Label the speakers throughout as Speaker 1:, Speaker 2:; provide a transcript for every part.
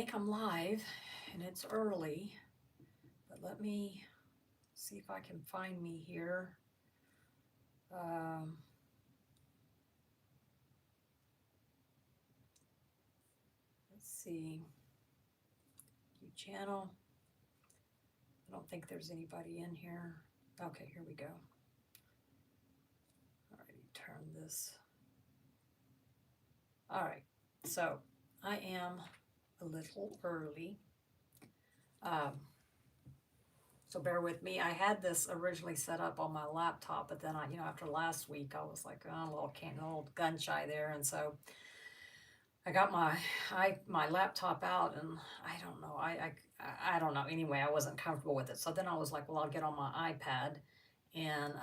Speaker 1: think I'm live and it's early, but let me see if I can find me here. Um, let's see. View channel. I don't think there's anybody in here. Okay, here we go. Alrighty, turn this. All right, so I am a little early. Um, so bear with me. I had this originally set up on my laptop, but then after last week, I was like, oh, a little gun shy there, and so I got my laptop out, and I don't know. I don't know. Anyway, I wasn't comfortable with it. So then I was like, well, I'll get on my iPad, and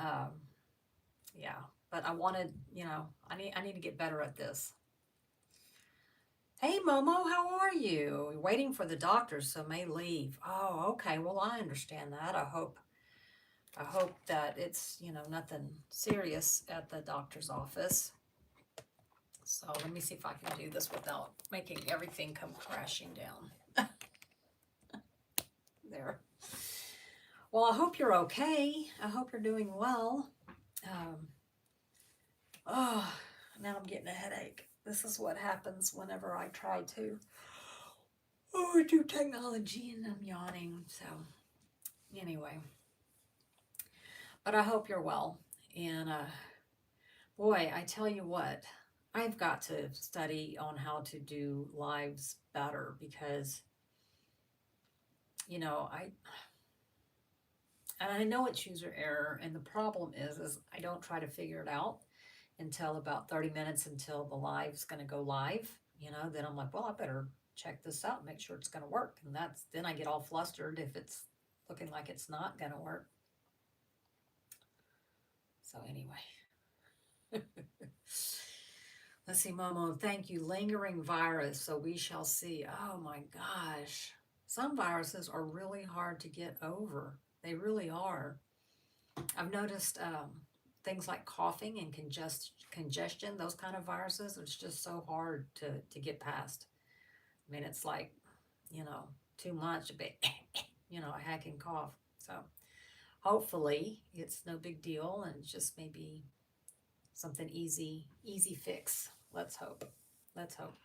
Speaker 1: yeah. But I wanted, I need to get better at this. Hey, Momo, how are you? Waiting for the doctor, so may leave. Oh, okay. Well, I understand that. I hope that it's nothing serious at the doctor's office. So let me see if I can do this without making everything come crashing down. There. Well, I hope you're okay. I hope you're doing well. Um, oh, now I'm getting a headache. This is what happens whenever I try to do technology and I'm yawning. So, anyway, but I hope you're well. And boy, I tell you what, I've got to study on how to do lives better because, I and I know it's user error, and the problem is I don't try to figure it out until about 30 minutes until the live's going to go live. Then I'm like, well, I better check this out and make sure it's going to work. And then I get all flustered if it's looking like it's not going to work. So anyway, let's see, Momo, thank you. Lingering virus, so we shall see. Oh my gosh. Some viruses are really hard to get over. They really are. I've noticed things like coughing and congestion, those kind of viruses, it's just so hard to get past. I mean, it's like, too much, but, a hacking cough. So hopefully it's no big deal and it's just maybe something easy fix. Let's hope. Let's hope.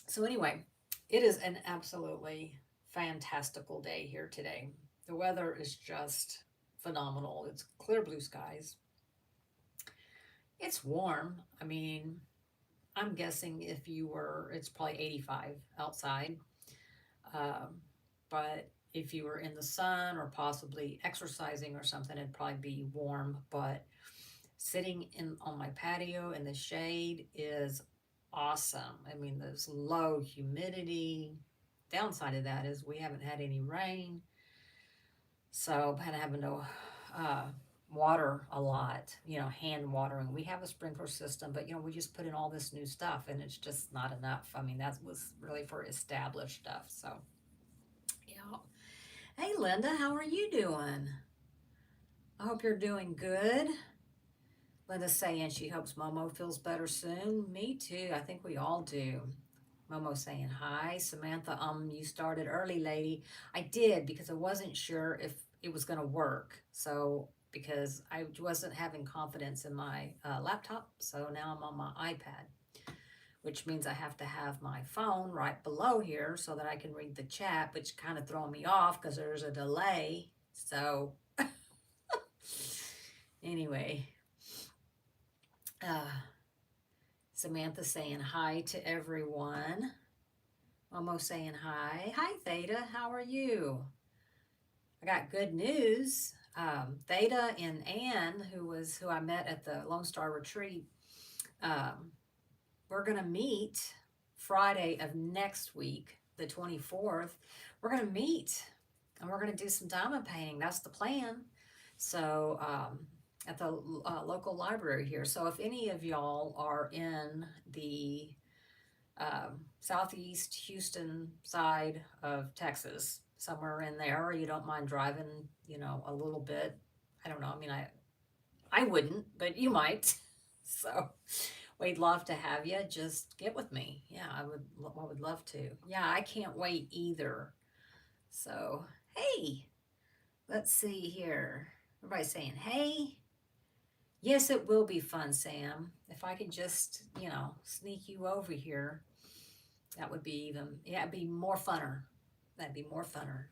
Speaker 1: So anyway, it is an absolutely fantastical day here today. The weather is just phenomenal. It's clear blue skies. It's warm. I mean, I'm guessing it's probably 85 outside. Um, but if you were in the sun or possibly exercising or something, it'd probably be warm. But sitting on my patio in the shade is awesome. I mean, there's low humidity. Downside of that is we haven't had any rain. So I'm having to uh, water a lot, hand watering. We have a sprinkler system, but, we just put in all this new stuff and it's just not enough. I mean, that was really for established stuff. So, yeah. Hey, Linda, how are you doing? I hope you're doing good. Linda's saying she hopes Momo feels better soon. Me too. I think we all do. Momo saying hi. Samantha, you started early, lady. I did because I wasn't sure if it was going to work. So, because I wasn't having confidence in my laptop. So now I'm on my iPad, which means I have to have my phone right below here so that I can read the chat, which kind of throwing me off because there's a delay. So, anyway, Samantha saying hi to everyone. Momo saying hi. Hi, Theta. How are you? I got good news. Theta and Anne, who I met at the Lone Star Retreat, we're going to meet Friday of next week, the 24th. We're going to meet and we're going to do some diamond painting. That's the plan. So, at the local library here. So if any of y'all are in the southeast Houston side of Texas, somewhere in there, or you don't mind driving, a little bit. I don't know. I mean, I wouldn't, but you might. So We'd love to have you. Just get with me. Yeah, I would love to. Yeah, I can't wait either. So, hey, let's see here. Everybody's saying, hey. Yes, it will be fun, Sam. If I could just, sneak you over here, that would be even, yeah, it'd be more funner. That'd be more funner.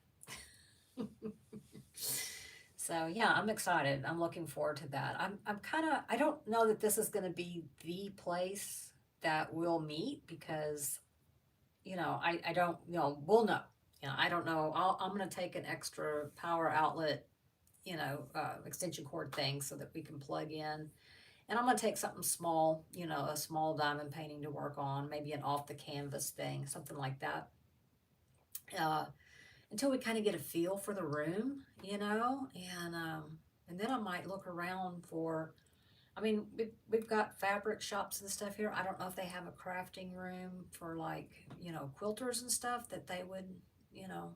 Speaker 1: So yeah, I'm excited. I'm looking forward to that. I'm kind of, I don't know that this is going to be the place that we'll meet because, I don't, we'll know. I don't know. I'm going to take an extra power outlet, extension cord thing so that we can plug in. And I'm going to take something small, a small diamond painting to work on, maybe an off the canvas thing, something like that. Uh, until we kind of get a feel for the room, and then I might look around for. I mean, we've got fabric shops and stuff here. I don't know if they have a crafting room for like quilters and stuff that they would you know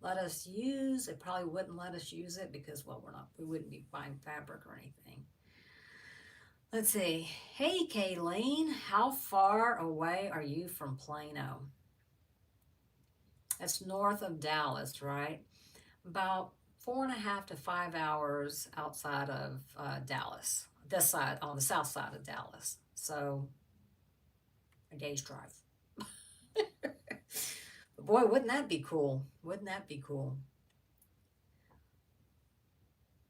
Speaker 1: let us use. They probably wouldn't let us use it because well we wouldn't be buying fabric or anything. Let's see. Hey, Kayleen, how far away are you from Plano? That's north of Dallas, right? About 4.5 to 5 hours outside of Dallas. This side, on the south side of Dallas. So a day's drive. But boy, wouldn't that be cool? Wouldn't that be cool?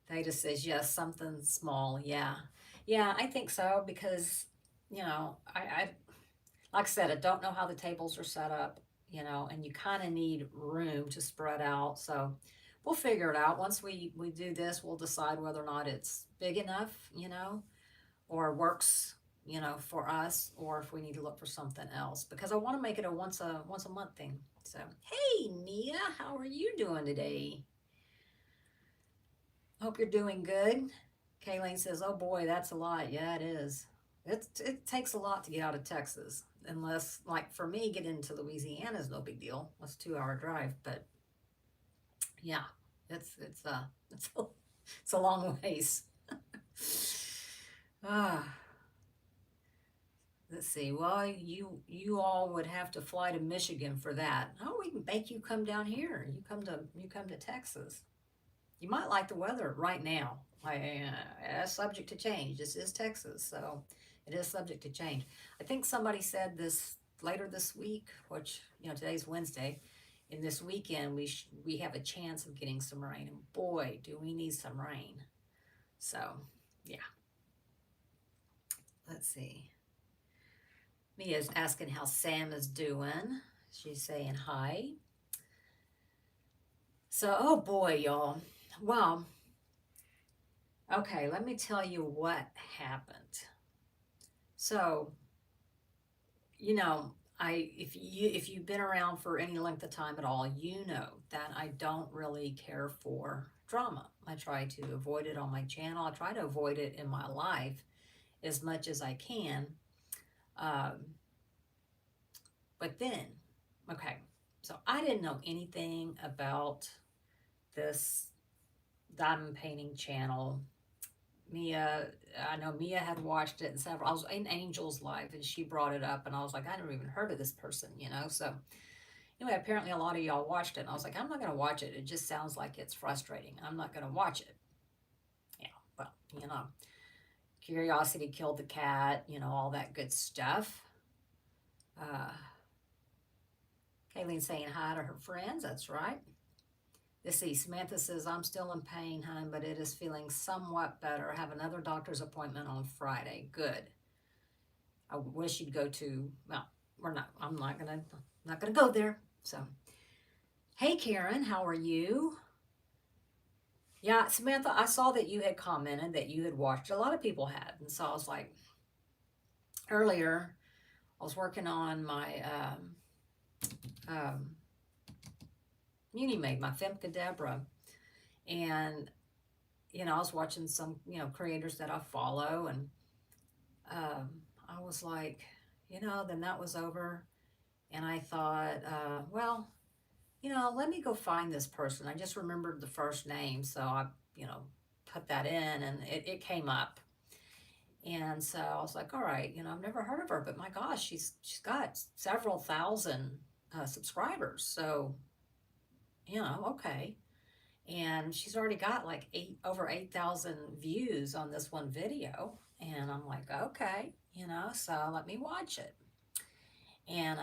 Speaker 1: Theta says yes, something small. Yeah, yeah, I think so because I like I said, I don't know how the tables are set up, and you kind of need room to spread out. So we'll figure it out. Once we do this, we'll decide whether or not it's big enough, or works, for us, or if we need to look for something else. Because I want to make it a once a month thing. So hey, Nia, how are you doing today? Hope you're doing good. Kayleen says, "Oh boy, that's a lot." Yeah, it is. It takes a lot to get out of Texas, unless like for me, get into Louisiana is no big deal. It's a 2 hour drive, but yeah, it's a, it's a long ways. ah, let's see. Well, you all would have to fly to Michigan for that. Oh, we can make you come down here. You come to Texas. You might like the weather right now. Subject to change. This is Texas, so it is subject to change. I think somebody said this later this week, which today's Wednesday. In this weekend, we have a chance of getting some rain, and boy, do we need some rain. So, yeah. Let's see. Mia's asking how Sam is doing. She's saying hi. So, oh boy, y'all. Well, okay, let me tell you what happened. So, you know, if you've been around for any length of time at all, you know that I don't really care for drama. I try to avoid it on my channel. I try to avoid it in my life as much as I can. Um, but then, okay, so I didn't know anything about this diamond painting channel. Mia, I know Mia had watched it and several. I was in Angel's live and she brought it up, and I was like, I never even heard of this person. So anyway, apparently a lot of y'all watched it, and I was like, I'm not going to watch it. It just sounds like it's frustrating. I'm not going to watch it. Yeah, well, curiosity killed the cat. All that good stuff. Uh, Kayleen saying hi to her friends. That's right. Let's see. Samantha says, I'm still in pain, hon, but it is feeling somewhat better. I have another doctor's appointment on Friday. Good. I wish you'd go to, well, I'm not gonna go there. So, hey, Karen, how are you? Yeah, Samantha, I saw that you had commented that you had watched. A lot of people had. And so I was like, earlier, I was working on my um, Muni Maid, my Femme Cadabra. And, I was watching some, creators that I follow. And I was like, then that was over. And I thought, well, let me go find this person. I just remembered the first name. So I, put that in and it came up. And so I was like, all right, I've never heard of her, but my gosh, she's got several thousand subscribers. So, okay. And she's already got like over 8,000 views on this one video. And I'm like, okay, so let me watch it. And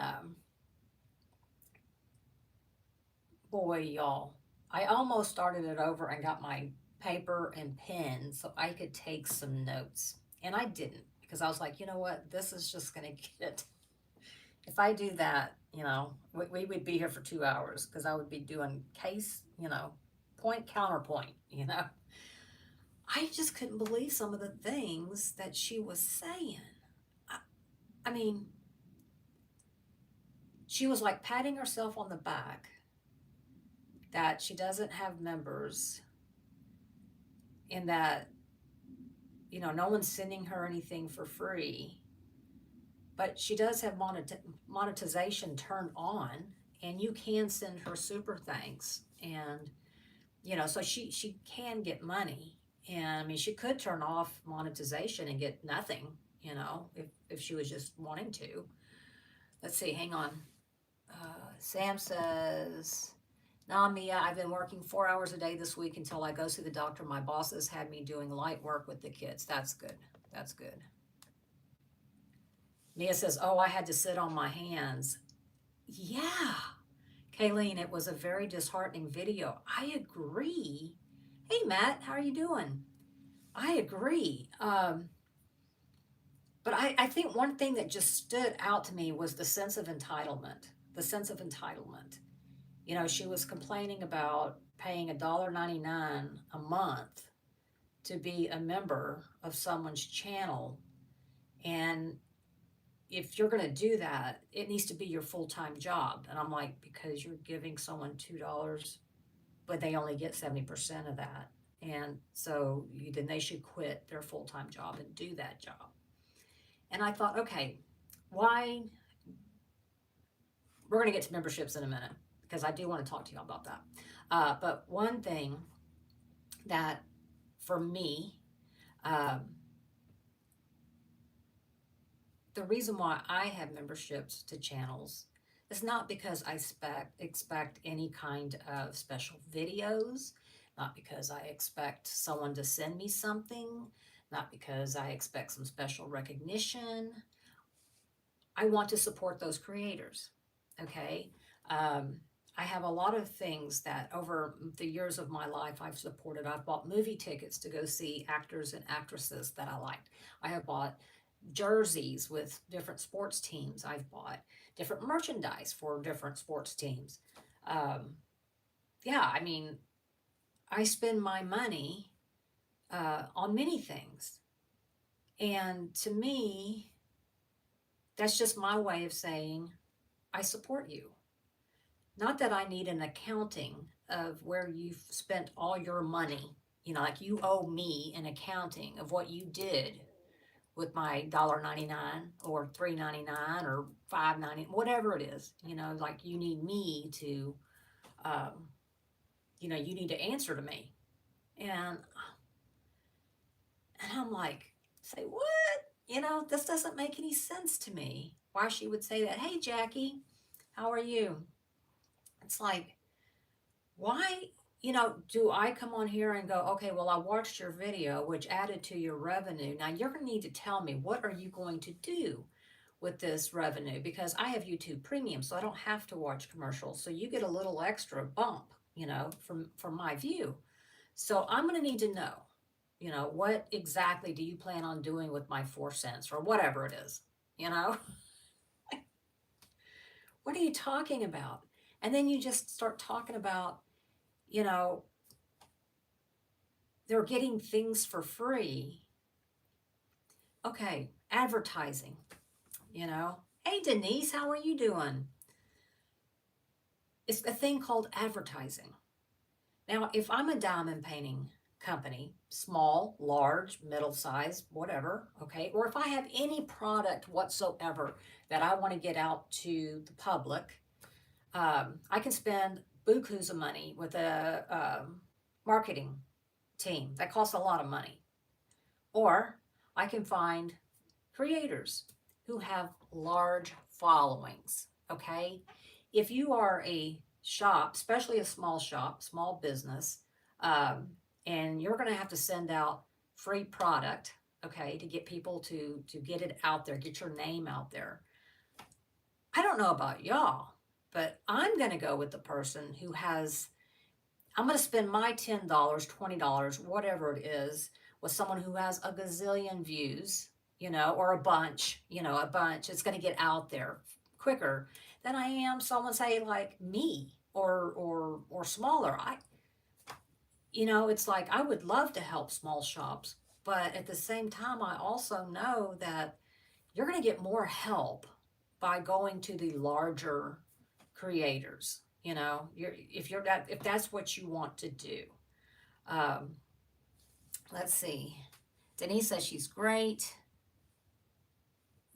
Speaker 1: boy, y'all, I almost started it over and got my paper and pen so I could take some notes. And I didn't because I was like, you know what? This is just going to get, if I do that, we would be here for 2 hours because I would be doing case, point, counterpoint, I just couldn't believe some of the things that she was saying. I, I mean, she was like patting herself on the back that she doesn't have members and that, no one's sending her anything for free. But she does have monetization turned on, and you can send her super thanks. And, so she can get money. And I mean, she could turn off monetization and get nothing, if she was just wanting to. Let's see, hang on. Sam says, nah, Mia, I've been working 4 hours a day this week until I go see the doctor. My bosses had me doing light work with the kids. That's good. That's good. Mia says, oh, I had to sit on my hands. Yeah. Kayleen, it was a very disheartening video. I agree. Hey, Matt, how are you doing? I agree. But I think one thing that just stood out to me was the sense of entitlement. The sense of entitlement. She was complaining about paying $1.99 a month to be a member of someone's channel. And if you're going to do that, it needs to be your full-time job. And I'm like, because you're giving someone $2, but they only get 70% of that. And so then they should quit their full-time job and do that job. And I thought, okay, why? We're going to get to memberships in a minute because I do want to talk to you about that. But one thing that for me, um, the reason why I have memberships to channels is not because I expect any kind of special videos, not because I expect someone to send me something, not because I expect some special recognition. I want to support those creators. Okay. Um, I have a lot of things that over the years of my life I've supported. I've bought movie tickets to go see actors and actresses that I liked. I have bought jerseys with different sports teams. I've bought different merchandise for different sports teams. Um, yeah, I mean, I spend my money on many things. And to me, that's just my way of saying, I support you. Not that I need an accounting of where you've spent all your money. Like you owe me an accounting of what you did with my $1.99 or $3.99 or $5.99, whatever it is. Like you need me to, um, you need to answer to me. And I'm like, say what? This doesn't make any sense to me. Why she would say that? Hey, Jackie, how are you? It's like, why, do I come on here and go, okay, well, I watched your video, which added to your revenue. Now you're going to need to tell me, what are you going to do with this revenue? Because I have YouTube Premium, so I don't have to watch commercials. So you get a little extra bump, from my view. So I'm going to need to know, what exactly do you plan on doing with my 4 cents or whatever it is, what are you talking about? And then you just start talking about, you know, they're getting things for free. Okay, advertising, Hey, Denise, how are you doing? It's a thing called advertising. Now, if I'm a diamond painting company, small, large, middle size, whatever, okay, or if I have any product whatsoever that I want to get out to the public, I can spend bukus of money with a marketing team that costs a lot of money. Or I can find creators who have large followings. Okay. If you are a shop, especially a small shop, small business, um, and you're going to have to send out free product, okay, to get people to get it out there, get your name out there. I don't know about y'all, but I'm going to go with the person who has, I'm going to spend my $10, $20, whatever it is, with someone who has a gazillion views, or a bunch, a bunch. It's going to get out there quicker than I am someone, say, like me, or smaller. It's like I would love to help small shops, but at the same time, I also know that you're going to get more help by going to the larger creators. If that's what you want to do. Um, let's see. Denise says she's great.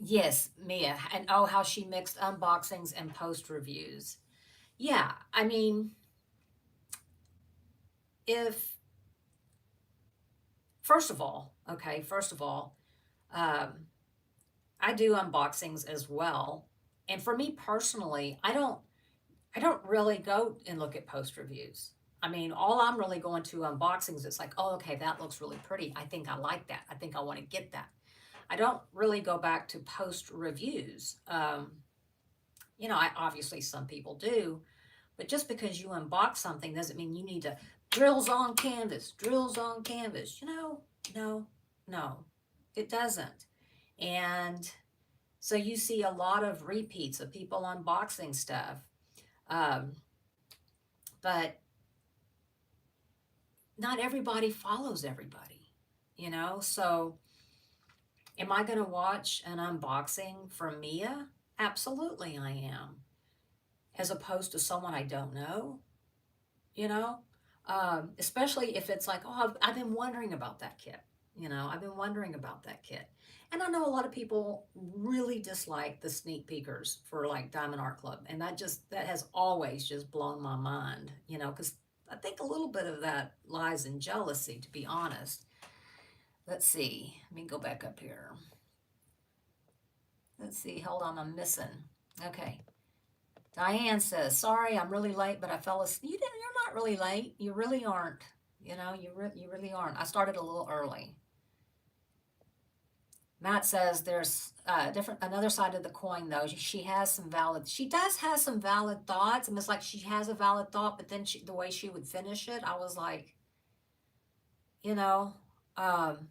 Speaker 1: Yes, Mia, and oh, how she mixed unboxings and post reviews. Yeah, I mean, if first of all, um, I do unboxings as well, and for me personally, I don't really go and look at post reviews. I mean, all I'm really going to unboxings, it's like, oh, okay, that looks really pretty. I think I like that. I think I want to get that. I don't really go back to post reviews. I obviously some people do, but just because you unbox something doesn't mean you need to drills on canvas. No, no, it doesn't. And so you see a lot of repeats of people unboxing stuff. Um, but not everybody follows everybody. So am I going to watch an unboxing from Mia? Absolutely, I am. As opposed to someone I don't know, you know? Especially if it's like, oh, I've been wondering about that kit. I've been wondering about that kit. And I know a lot of people really dislike the sneak peekers for like Diamond Art Club. And that has always just blown my mind, because I think a little bit of that lies in jealousy, to be honest. Let's see. Let me go back up here. Let's see. Hold on. I'm missing. Okay. Diane says, sorry, I'm really late, but I fell asleep. You're not really late. You really aren't. You really aren't. I started a little early. Matt says there's another side of the coin though. She does have some valid thoughts. And it's like she has a valid thought, but then the way she would finish it, I was like, um,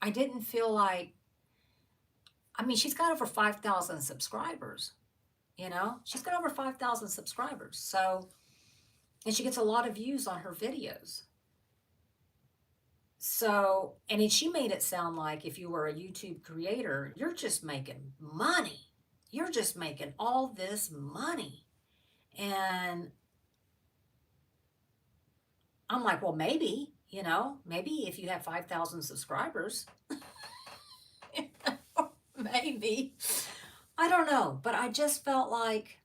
Speaker 1: I didn't feel like, I mean, she's got over 5,000 subscribers, she's got over 5,000 subscribers. So, and she gets a lot of views on her videos. So, and then she made it sound like if you were a YouTube creator, you're just making money. You're just making all this money. And I'm like, well, maybe if you have 5,000 subscribers, maybe. I don't know. But I just felt like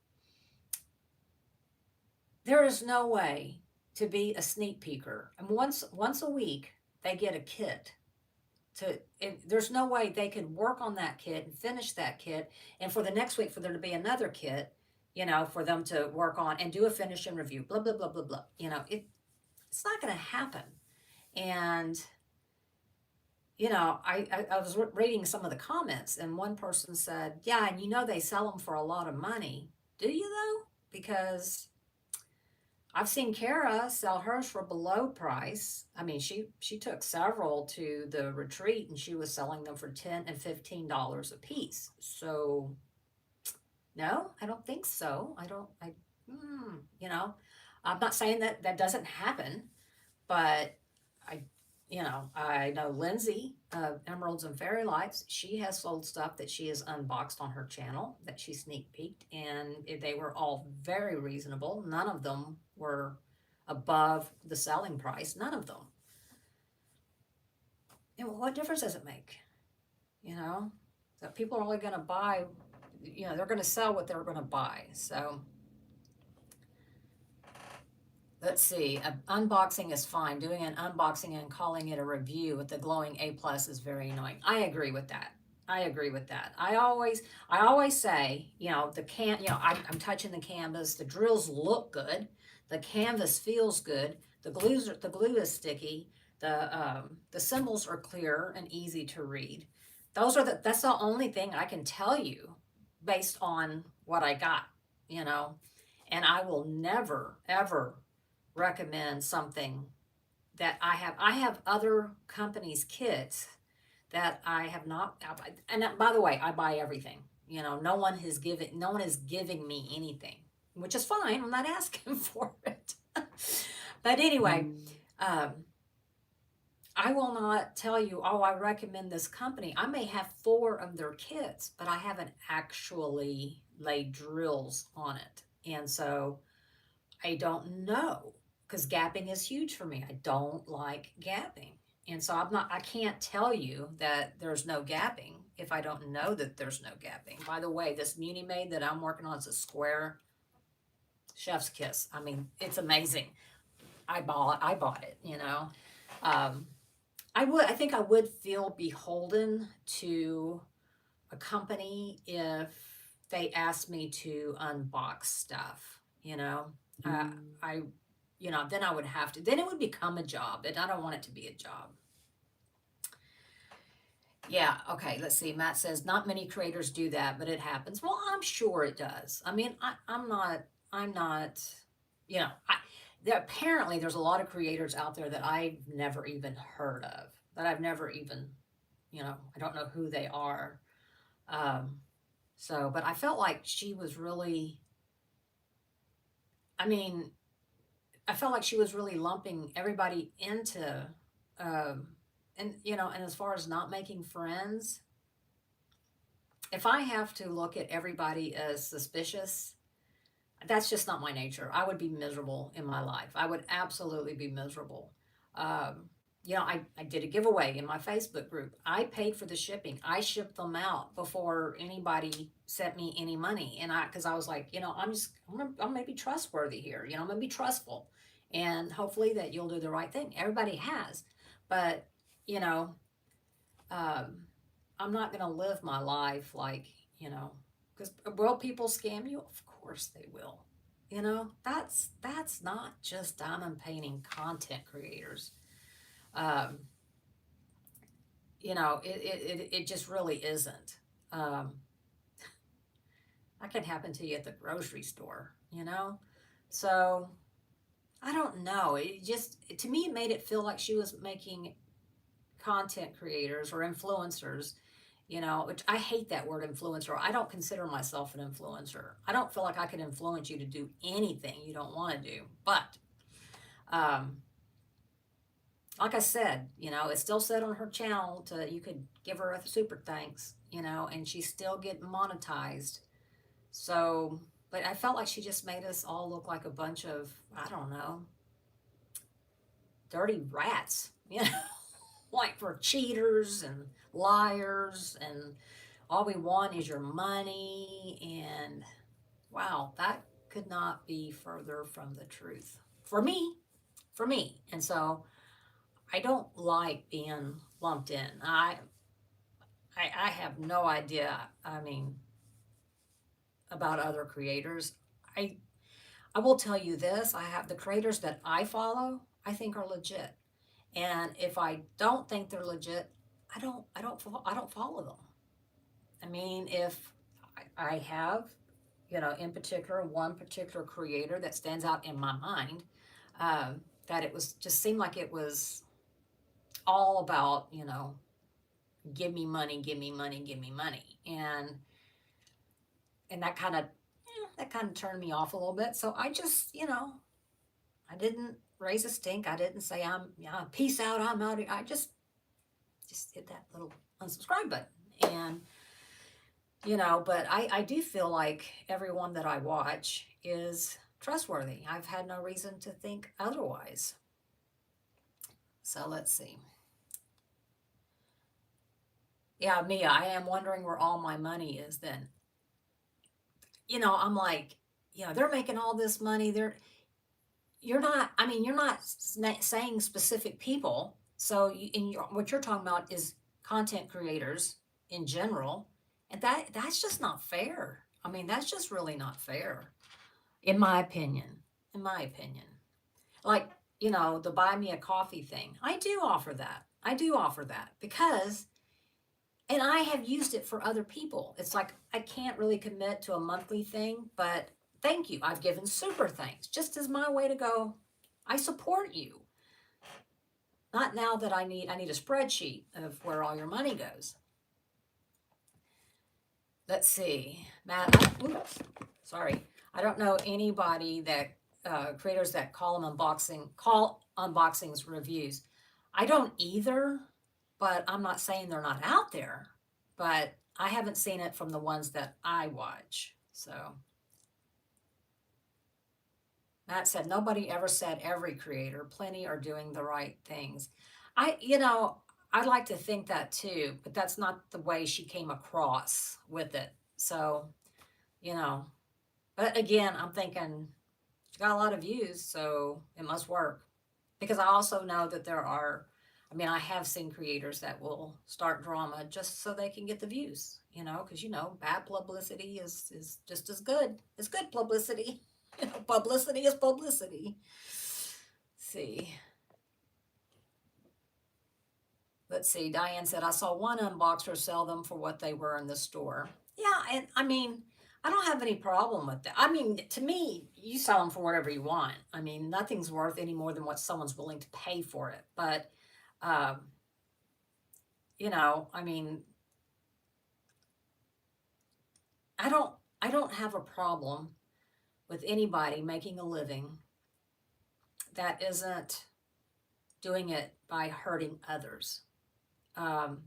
Speaker 1: there is no way to be a sneak peeker. And once a week, they get a kit. There's no way they could work on that kit and finish that kit, and for the next week for there to be another kit, for them to work on and do a finish and review, blah blah blah blah blah. It's not going to happen. And I was reading some of the comments, and one person said, "Yeah, and they sell them for a lot of money. Do you though? Because I've seen Kara sell hers for below price. I mean, she took several to the retreat, and she was selling them for $10 and $15 a piece. So, no, I don't think so. I'm not saying that doesn't happen, but I know Lindsay, Emeralds and Fairy Lights, she has sold stuff that she has unboxed on her channel that she sneak peeked, and they were all very reasonable. None of them were above the selling price. None of them. And what difference does it make? That people are only going to buy, they're going to sell what they're going to buy. So Let's see. Unboxing is fine. Doing an unboxing and calling it a review with the glowing A plus is very annoying. I agree with that. I agree with that. I always say, I'm touching the canvas. The drills look good. The canvas feels good. The glue is sticky. The symbols are clear and easy to read. That's the only thing I can tell you based on what I got, you know. And I will never ever recommend something that I have other companies' kits that I have not. And by the way, I buy everything. No one is giving me anything, which is fine. I'm not asking for it. But anyway, um, I will not tell you, oh, I recommend this company. I may have four of their kits, but I haven't actually laid drills on it. And so I don't know, because gapping is huge for me. I don't like gapping. And so I can't tell you that there's no gapping if I don't know that there's no gapping. By the way, this Muni Made that I'm working on is a square chef's kiss. I mean, it's amazing. I bought it. Um, I think I would feel beholden to a company if they asked me to unbox stuff. Uh, I then I would have to, then it would become a job, and I don't want it to be a job. Yeah, okay, let's see. Matt says, not many creators do that, but it happens. Well, I'm sure it does. I mean, I'm not, apparently there's a lot of creators out there that I've never even heard of, that I've never even, I don't know who they are. Um, but I felt like she was really, I mean, I felt like she was really lumping everybody into, um, and as far as not making friends, if I have to look at everybody as suspicious, that's just not my nature. I would be miserable in my life. I would absolutely be miserable. Um, I did a giveaway in my Facebook group. I paid for the shipping. I shipped them out before anybody sent me any money. And because I was like, I'm gonna be trustworthy here. I'm gonna be trustful, and hopefully that you'll do the right thing. Everybody has, but you know, um, I'm not gonna live my life like, because will people scam you? Of course they will. That's not just diamond painting content creators. Um, it just really isn't. Um, that can happen to you at the grocery store. So I don't know. To me, it made it feel like she was making content creators or influencers, which I hate that word influencer. I don't consider myself an influencer. I don't feel like I can influence you to do anything you don't want to do. But, um, like I said, it still said on her channel you could give her a super thanks, and she's still getting monetized. So, but I felt like she just made us all look like a bunch of, I don't know, dirty rats, like we're cheaters and liars, and all we want is your money. And wow, that could not be further from the truth for me. And so I don't like being lumped in. I have no idea, I mean, about other creators. I i will tell you this: I have the creators that I follow, I think are legit. And if I don't think they're legit, I don't follow them. I mean, if I have, in particular, one particular creator that stands out in my mind, um, that it was just seemed like it was all about, give me money, give me money, give me money. And that kind of turned me off a little bit. So I just, I didn't raise a stink. I didn't say, I'm, yeah, peace out, I'm out. I just hit that little unsubscribe button. And but I do feel like everyone that I watch is trustworthy. I've had no reason to think otherwise. So let's see. Yeah, Mia, I am wondering where all my money is then. I'm like, they're making all this money. you're not, I mean, you're not saying specific people. So what you're talking about is content creators in general. And that's just not fair. I mean, that's just really not fair, in my opinion. In my opinion. Like, the buy me a coffee thing. I do offer that. I do offer that because, and I have used it for other people. It's like I can't really commit to a monthly thing, but thank you. I've given super thanks just as my way to go. I support you. Not now that I need a spreadsheet of where all your money goes. Let's see, Matt. Oops, sorry. I don't know anybody that creators that call unboxings reviews. I don't either, but I'm not saying they're not out there. But I haven't seen it from the ones that I watch. So Matt said nobody ever said every creator. Plenty are doing the right things. I'd like to think that too, but that's not the way she came across with it. So, you know, but again, I'm thinking she got a lot of views, so it must work. Because I also know that I mean, I have seen creators that will start drama just so they can get the views, because, bad publicity is just as good as good publicity. Publicity is publicity. See. Let's see. Diane said, I saw one unboxer sell them for what they were in the store. Yeah, and I mean, I don't have any problem with that. I mean, to me, you sell them for whatever you want. I mean, nothing's worth any more than what someone's willing to pay for it. But, um, I mean, I don't, I don't have a problem with anybody making a living that isn't doing it by hurting others. Um,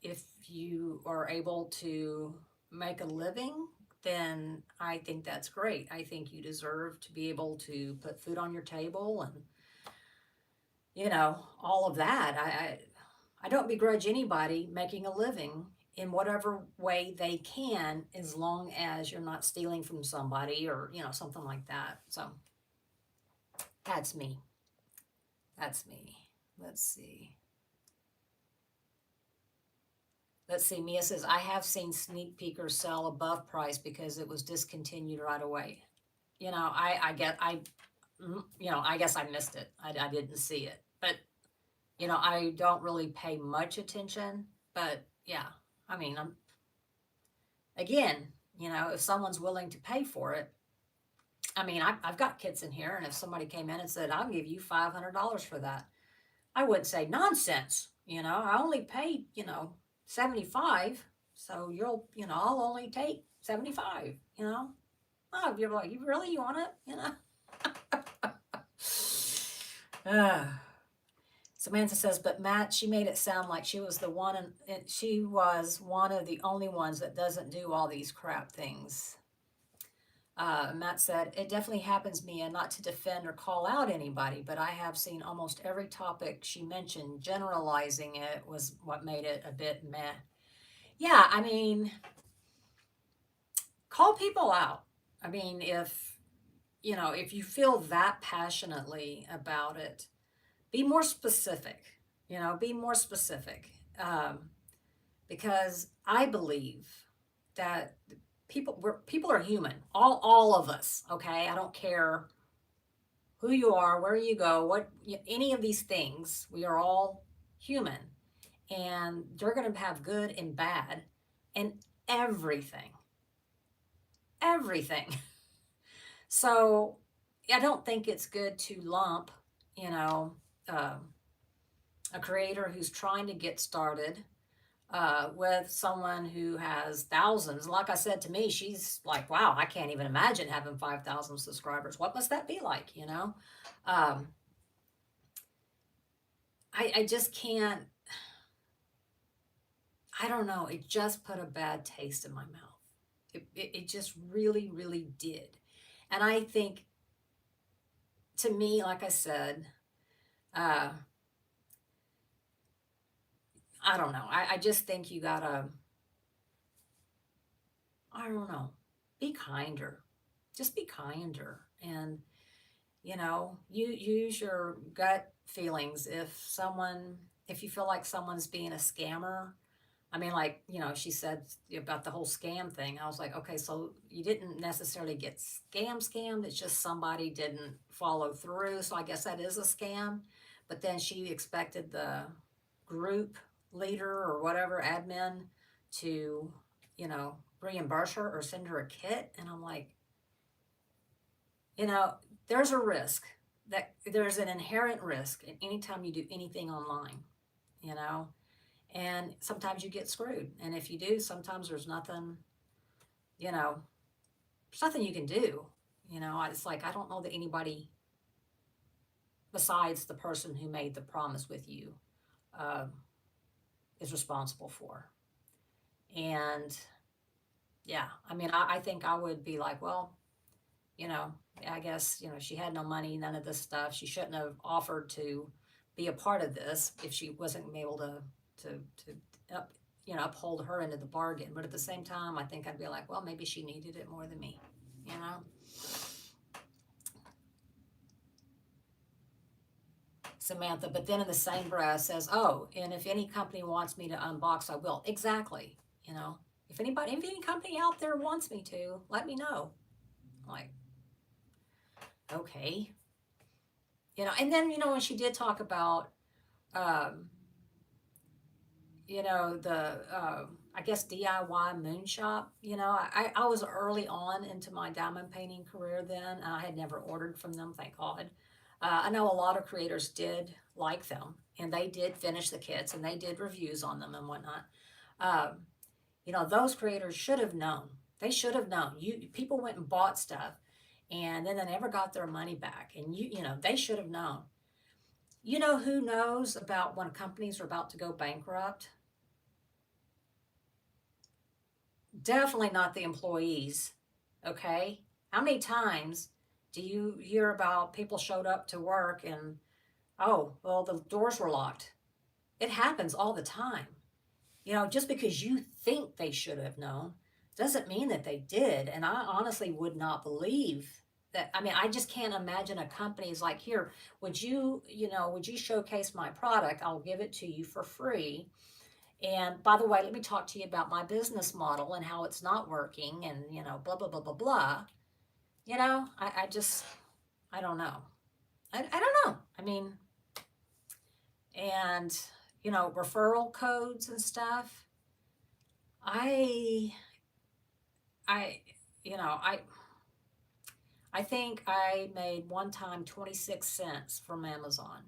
Speaker 1: if you are able to make a living, then I think that's great. I think you deserve to be able to put food on your table and, all of that. I don't begrudge anybody making a living in whatever way they can, as long as you're not stealing from somebody or, something like that. So that's me. That's me. Let's see. Let's see. Mia says, I have seen sneak peekers sell above price because it was discontinued right away. I guess I missed it. I didn't see it. But, I don't really pay much attention. But yeah, I mean, again, if someone's willing to pay for it, I mean, I've got kids in here, and if somebody came in and said, I'll give you $500 for that, I wouldn't say nonsense. I only paid, 75. So I'll only take 75, Oh, you're like, you want it, Samantha says, but Matt, she made it sound like she was the one, and she was one of the only ones that doesn't do all these crap things. Matt said, it definitely happens, Mia, not to defend or call out anybody, but I have seen almost every topic she mentioned. Generalizing it was what made it a bit meh. Yeah, I mean, call people out. I mean, if you feel that passionately about it, be more specific. Be more specific. Because I believe that people are human. All of us. Okay, I don't care who you are, where you go, any of these things. We are all human, and they're going to have good and bad, and everything. Everything. So I don't think it's good to lump, you know, a creator who's trying to get started with someone who has thousands. Like I said, to me, she's like, wow, I can't even imagine having 5,000 subscribers. What must that be like? I just can't, I don't know. It just put a bad taste in my mouth. It just really, really did. And I think, to me, like I said, uh, I don't know. I just think you gotta, I don't know, be kinder. Just be kinder. And, You use your gut feelings. If you feel like someone's being a scammer, I mean, like, she said about the whole scam thing. I was like, okay, so you didn't necessarily get scammed. It's just somebody didn't follow through. So I guess that is a scam. But then she expected the group leader or whatever, admin, to, reimburse her or send her a kit. And I'm like, you know, there's a risk there's an inherent risk in anytime you do anything online, you know, and sometimes you get screwed. And if you do, sometimes you know, there's nothing you can do. It's like, I don't know that anybody besides the person who made the promise with you uh, is responsible for. And yeah, I mean, I think I would be like, well, you know, I guess, she had no money, none of this stuff. She shouldn't have offered to be a part of this if she wasn't able to uphold her end of the bargain. But at the same time, I think I'd be like, well, maybe she needed it more than me, you know? Samantha, but then in the same breath says, oh, and if any company wants me to unbox, I will. Exactly. You know, if any company out there wants me to, let me know. Like, okay. And then, when she did talk about, um, the, I guess DIY moon shop, I was early on into my diamond painting career then. And I had never ordered from them, thank God. I know a lot of creators did like them, and they did finish the kits, and they did reviews on them and whatnot. Um, those creators should have known. They should have known. People went and bought stuff, and then they never got their money back. And they should have known. You know who knows about when companies are about to go bankrupt? Definitely not the employees. Okay? How many times do you hear about people showed up to work and, oh, well, the doors were locked? It happens all the time. Just because you think they should have known doesn't mean that they did. And I honestly would not believe that. I mean, I just can't imagine a company's like, here, would you showcase my product? I'll give it to you for free. And by the way, let me talk to you about my business model and how it's not working and, blah, blah, blah, blah, blah. I just, I don't know. I don't know. I mean, and, referral codes and stuff. I, I, you know, I think I made one time 26 cents from Amazon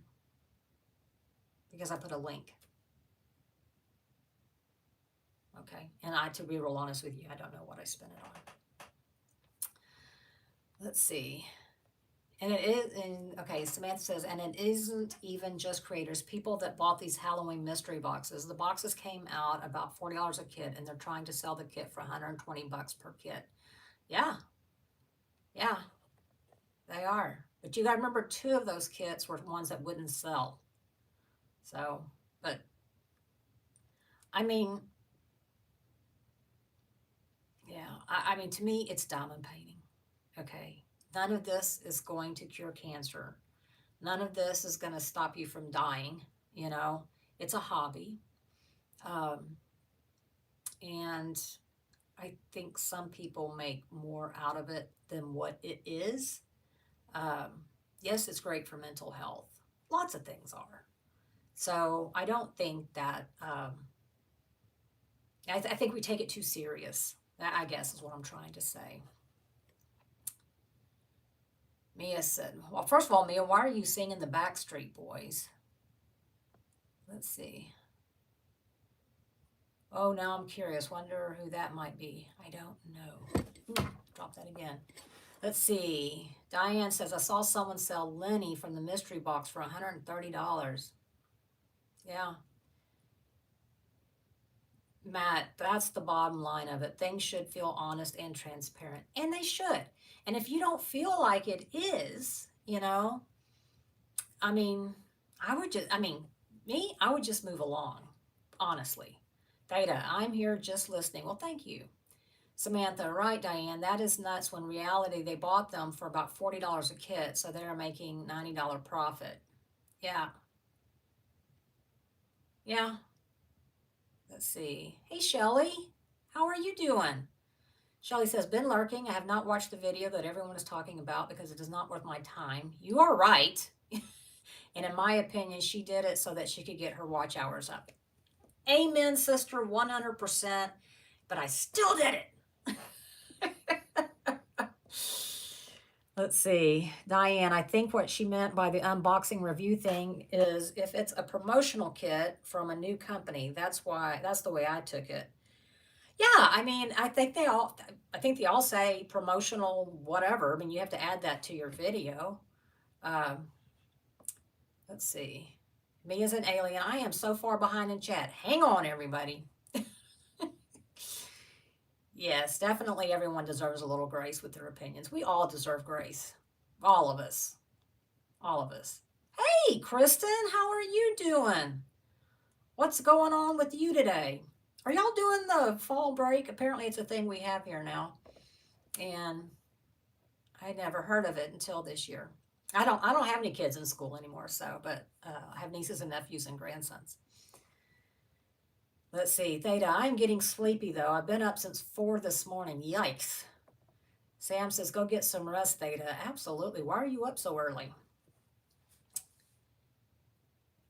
Speaker 1: because I put a link. Okay. And to be real honest with you, I don't know what I spent it on. Let's see. And it is, okay, Samantha says, and it isn't even just creators, people that bought these Halloween mystery boxes. The boxes came out about $40 a kit, and they're trying to sell the kit for $120 per kit. Yeah, yeah, they are. But you got to remember, two of those kits were ones that wouldn't sell. So, but I mean, yeah, I mean, to me, it's diamond painting. Okay. None of this is going to cure cancer. None of this is going to stop you from dying. You know, it's a hobby. Um, and I think some people make more out of it than what it is. Yes, it's great for mental health. Lots of things are. So I don't think that, I think we take it too serious. I guess is what I'm trying to say. Mia said, well, first of all, Mia, why are you singing the Backstreet Boys? Let's see. Oh, now I'm curious. Wonder who that might be. I don't know. Ooh, drop that again. Let's see. Diane says, I saw someone sell Lenny from the mystery box for $130. Yeah. Matt, that's the bottom line of it. Things should feel honest and transparent. And they should. And if you don't feel like it is, I mean, I would just move along, honestly. Theta, I'm here just listening. Well, thank you. Samantha, right, Diane, that is nuts when reality they bought them for about $40 a kit, so they're making $90 profit. Yeah, yeah. Let's see. Hey, Shelly, how are you doing? Shelly says, been lurking. I have not watched the video that everyone is talking about because it is not worth my time. You are right. And in my opinion, she did it so that she could get her watch hours up. Amen, sister, 100%. But I still did it. Let's see. Diane, I think what she meant by the unboxing review thing is if it's a promotional kit from a new company, that's the way I took it. Yeah, I mean, I think they all say promotional whatever. I mean, you have to add that to your video. Um, let's see. Me as an alien, I am so far behind in chat. Hang on, everybody. Yes, definitely everyone deserves a little grace with their opinions. We all deserve grace. All of us. All of us. Hey, Kristen, how are you doing? What's going on with you today? Are y'all doing the fall break? Apparently, it's a thing we have here now. And I never heard of it until this year. I don't have any kids in school anymore, so but I have nieces and nephews and grandsons. Let's see, Theta. I'm getting sleepy though. I've been up since 4 this morning. Yikes. Sam says, go get some rest, Theta. Absolutely. Why are you up so early?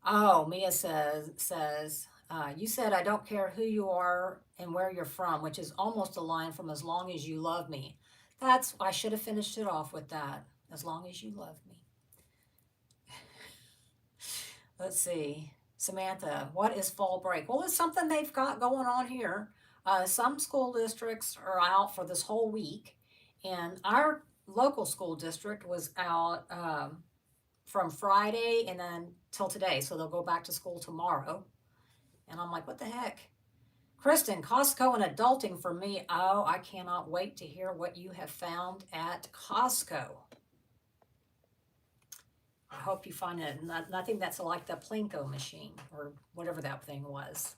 Speaker 1: Oh, Mia says, you said I don't care who you are and where you're from, which is almost a line from as long as you love me. I should have finished it off with that. As long as you love me. Let's see. Samantha, what is fall break? Well, it's something they've got going on here. Some school districts are out for this whole week, and our local school district was out from Friday and then till today. So they'll go back to school tomorrow. And I'm like, what the heck? Kristen, Costco and adulting for me. Oh, I cannot wait to hear what you have found at Costco. I hope you find it. Nothing that's like the Plinko machine or whatever that thing was.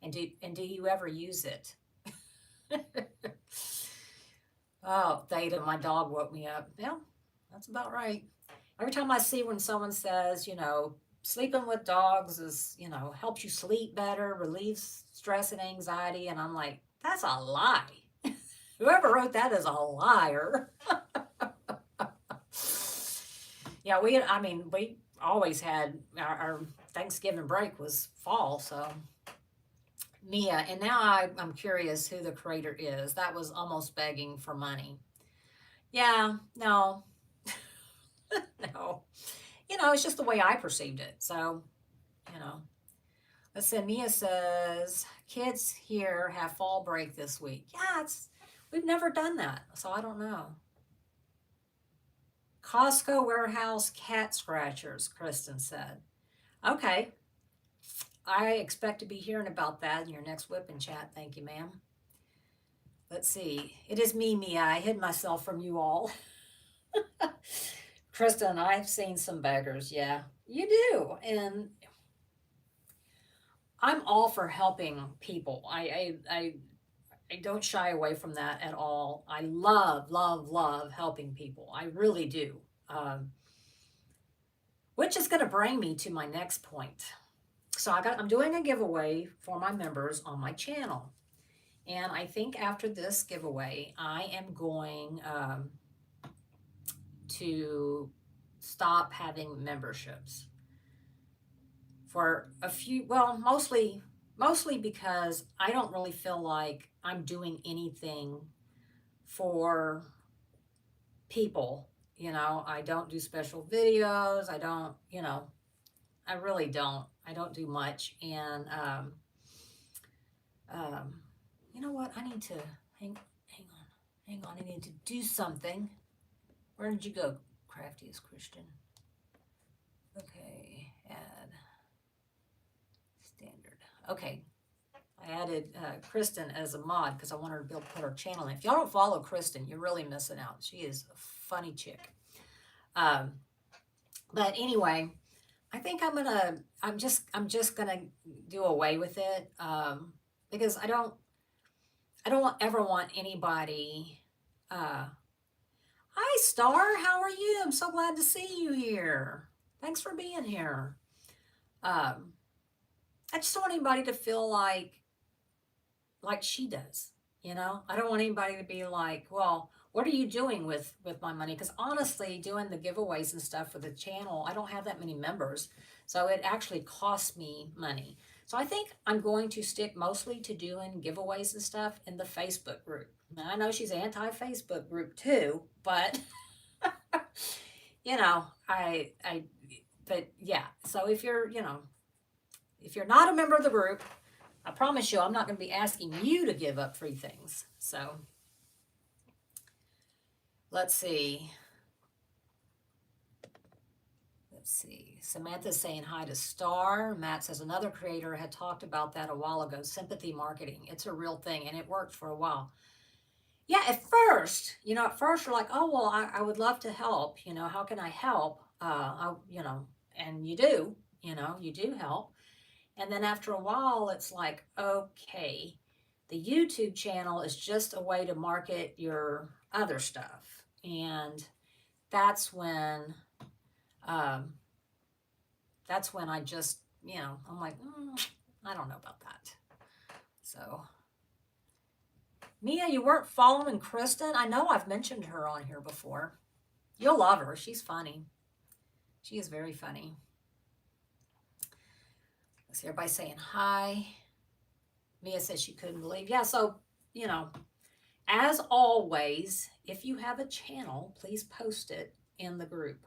Speaker 1: And do you ever use it? Oh, Theta, my dog woke me up. Yeah, that's about right. Every time I see when someone says, sleeping with dogs is, helps you sleep better, relieves stress and anxiety, and I'm like, that's a lie. Whoever wrote that is a liar. Yeah, we always had our Thanksgiving break was fall, so Mia, and now I'm curious who the creator is. That was almost begging for money. Yeah, no, no. It's just the way I perceived it. So, you know. Let's see, Mia says, kids here have fall break this week. Yeah, we've never done that, so I don't know. Costco warehouse cat scratchers, Kristen said. Okay. I expect to be hearing about that in your next whipping chat. Thank you, ma'am. Let's see. It is me, Mia. I hid myself from you all. Kristen, I've seen some beggars. Yeah, you do. And I'm all for helping people. I don't shy away from that at all. I love, love, love helping people. I really do. Which is going to bring me to my next point. So I'm doing a giveaway for my members on my channel. And I think after this giveaway, I am going to stop having memberships for a few, well, mostly because I don't really feel like I'm doing anything for people. I don't do special videos. I don't, I really don't. I don't do much. And you know what? I need to hang on. I need to do something. Where did you go, craftiest Christian? Okay, add standard. Okay, I added Kristen as a mod because I want her to be able to put her channel in. If y'all don't follow Kristen, you're really missing out. She is a funny chick. But anyway, I think I'm just gonna do away with it because I I don't ever want anybody. Uh, Hi, Star. How are you? I'm so glad to see you here. Thanks for being here. Um, I just don't want anybody to feel like she does. I don't want anybody to be like, well, what are you doing with my money? Because honestly, doing the giveaways and stuff for the channel, I don't have that many members, so it actually costs me money. So I think I'm going to stick mostly to doing giveaways and stuff in the Facebook group. Now, I know she's anti-Facebook group too, but I but yeah. So if you're not a member of the group, I promise you, I'm not going to be asking you to give up free things. So let's see. Let's see. Samantha's saying hi to Star. Matt says another creator had talked about that a while ago. Sympathy marketing. It's a real thing, and it worked for a while. Yeah, at first you're like, oh, well, I would love to help. How can I help? And you do help. And then after a while, it's like, okay, the YouTube channel is just a way to market your other stuff. And that's when, um, I just, I'm like, I don't know about that. So, Mia, you weren't following Kristen? I know I've mentioned her on here before. You'll love her. She's funny. She is very funny. Let's see, everybody saying hi. Mia says she couldn't believe. Yeah, so, as always, if you have a channel, please post it in the group.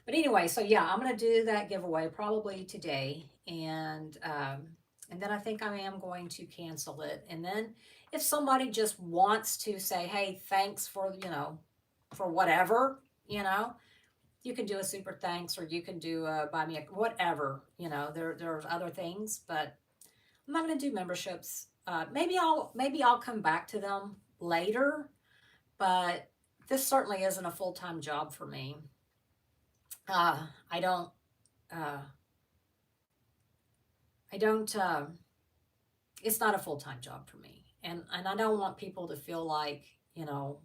Speaker 1: But anyway, so yeah, I'm going to do that giveaway probably today. And then I think I am going to cancel it. And then if somebody just wants to say, hey, thanks for whatever, you can do a super thanks, or you can do a buy me a whatever, there's other things, but I'm not going to do memberships. Maybe I'll come back to them later, but this certainly isn't a full-time job for me. I don't, uh, I don't, it's not a full-time job for me. And I don't want people to feel like, because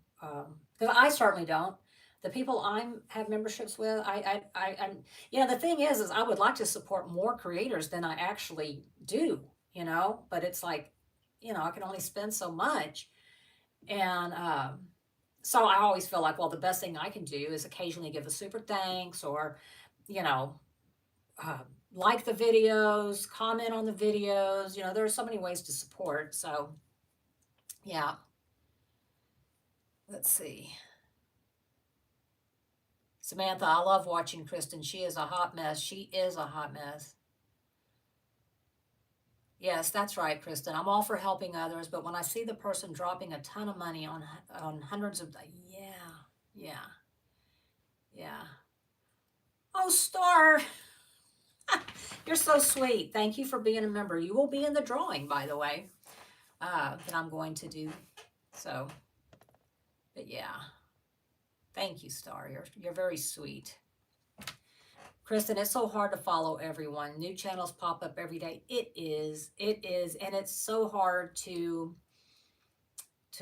Speaker 1: I certainly don't. The people have memberships with, I'm, the thing is I would like to support more creators than I actually do, but it's like, I can only spend so much. And, so I always feel like, well, the best thing I can do is occasionally give a super thanks, or, you know, uh, like the videos, comment on the videos. There are so many ways to support. So, yeah. Let's see. Samantha, I love watching Kristen. She is a hot mess. She is a hot mess. Yes, that's right, Kristen. I'm all for helping others, but when I see the person dropping a ton of money on hundreds of, yeah, yeah. Oh, Star, you're so sweet. Thank you for being a member. You will be in the drawing, by the way, that I'm going to do. So, but yeah, thank you, Star. You're very sweet. Kristen, it's so hard to follow everyone. New channels pop up every day. It is, and it's so hard to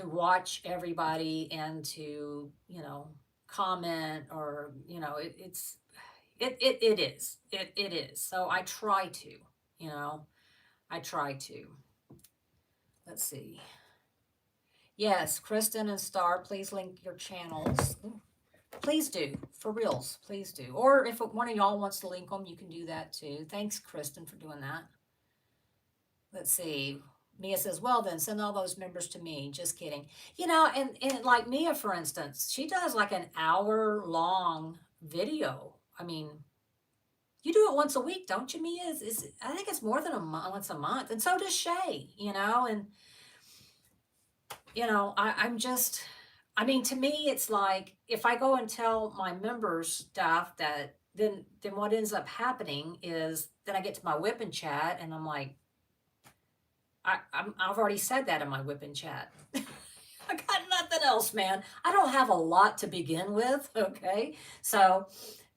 Speaker 1: watch everybody and to comment, or it is. So I try to, let's see. Yes, Kristen and Star, please link your channels. Ooh, please do, for reals, please do. Or if one of y'all wants to link them, you can do that too. Thanks, Kristen, for doing that. Let's see. Mia says, well, then send all those members to me. Just kidding. And like Mia, for instance, she does like an hour-long video. I mean, you do it once a week, don't you, Mia? I think it's more than once a month. And so does Shay, and, I'm just, I mean, to me, it's like, if I go and tell my members stuff, that then what ends up happening is then I get to my whip and chat, and I'm like, I've already said that in my whip and chat. I got nothing else, man. I don't have a lot to begin with. Okay. So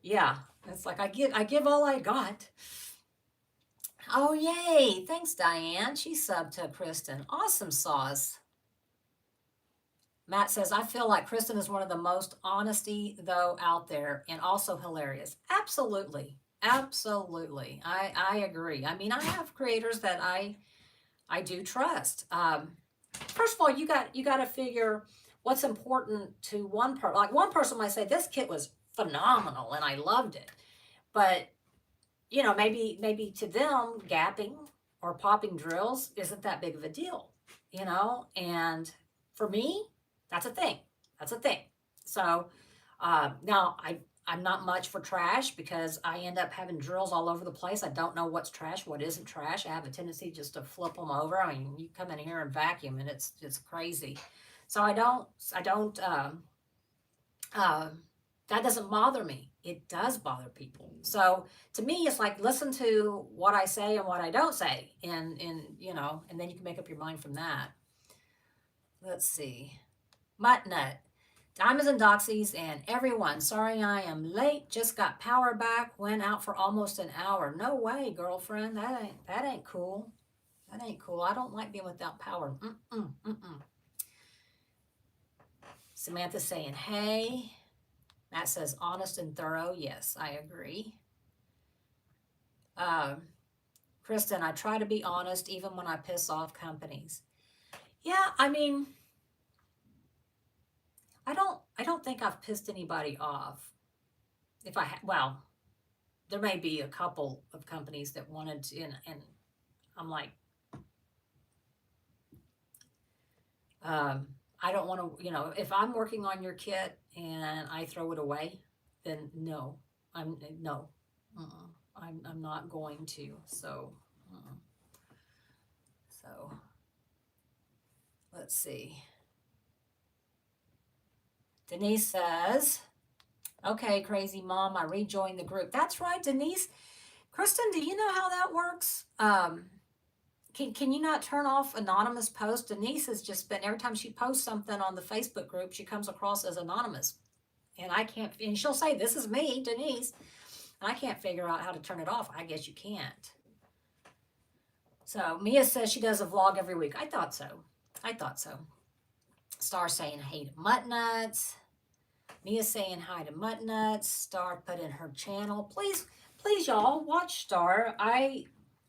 Speaker 1: yeah, it's like I give all I got. Oh, yay. Thanks, Diane. She subbed to Kristen. Awesome sauce. Matt says, I feel like Kristen is one of the most honesty though out there and also hilarious. Absolutely. Absolutely. I agree. I mean, I have creators that I do trust. First of all, you got to figure what's important to one person. Like one person might say this kit was phenomenal and I loved it. But maybe to them, gapping or popping drills isn't that big of a deal, and for me, that's a thing. That's a thing. So now I'm not much for trash because I end up having drills all over the place. I don't know what's trash, what isn't trash. I have a tendency just to flip them over. I mean, you come in here and vacuum, and it's crazy. So uh, that doesn't bother me. It does bother people. So to me, it's like listen to what I say and what I don't say, and then you can make up your mind from that. Let's see, Mutt Nut. Diamonds and Doxies and everyone. Sorry I am late. Just got power back. Went out for almost an hour. No way, girlfriend. That ain't cool. That ain't cool. I don't like being without power. Mm-mm. Samantha saying, hey. Matt says, honest and thorough. Yes, I agree. Kristen, I try to be honest even when I piss off companies. Yeah, I mean, I don't think I've pissed anybody off. If well, there may be a couple of companies that wanted to, and I'm like, I don't want to, if I'm working on your kit and I throw it away, then no, no, uh-uh, I'm not going to. So, uh-uh. So let's see. Denise says, okay, crazy mom, I rejoined the group. That's right, Denise. Kristen, do you know how that works? Can you not turn off anonymous posts? Denise has just been, every time she posts something on the Facebook group, she comes across as anonymous. And I can't, and she'll say, this is me, Denise. And I can't figure out how to turn it off. I guess you can't. So Mia says she does a vlog every week. I thought so. Star saying, hey to Mutt Nuts. Mia saying hi to Mutt Nuts. Star put in her channel. Please, y'all, watch Star.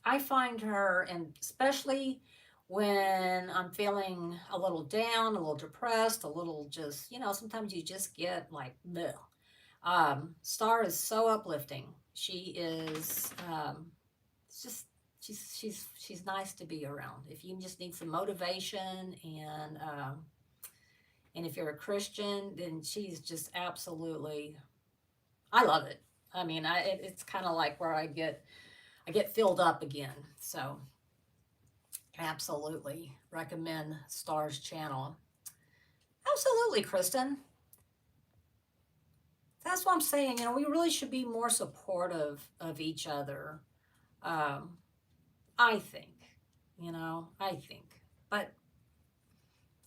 Speaker 1: I find her, and especially when I'm feeling a little down, a little depressed, a little just, sometimes you just get like, bleh. Star is so uplifting. She is, it's just, she's nice to be around. If you just need some motivation and if you're a Christian, then she's just absolutely, I love it. I mean, it's kind of like where I get filled up again. So absolutely recommend Star's channel. Absolutely, Kristen. That's what I'm saying. We really should be more supportive of each other. I think, I think. But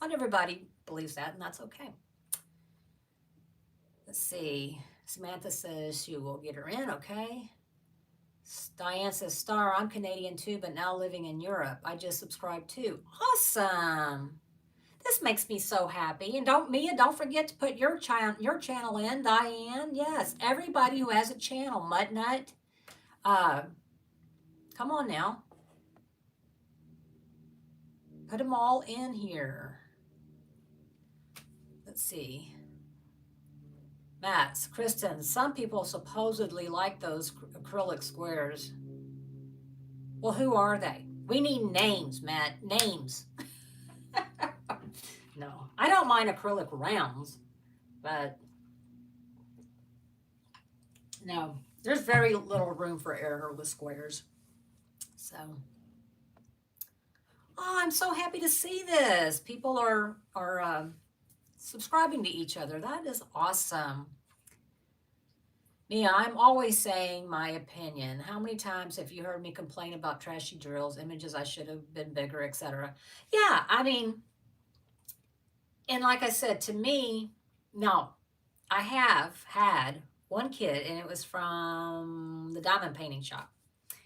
Speaker 1: not everybody believes that, and that's okay. Let's see. Samantha says she will get her in, okay? Diane says, Star, I'm Canadian too, but now living in Europe. I just subscribed too. Awesome. This makes me so happy. And don't forget to put your channel in, Diane. Yes, everybody who has a channel, Mutt Nut. Come on now. Put them all in here. Let's see. Matt, Kristen, some people supposedly like those acrylic squares. Well, who are they? We need names, Matt. Names. No, I don't mind acrylic rounds, but no, there's very little room for error with squares. So, oh, I'm so happy to see this. People are subscribing to each other. That is awesome. Mia, I'm always saying my opinion. How many times have you heard me complain about trashy drills, images I should have been bigger, etc.? Yeah, I mean, and like I said, to me, no, I have had one kit, and it was from the diamond painting shop.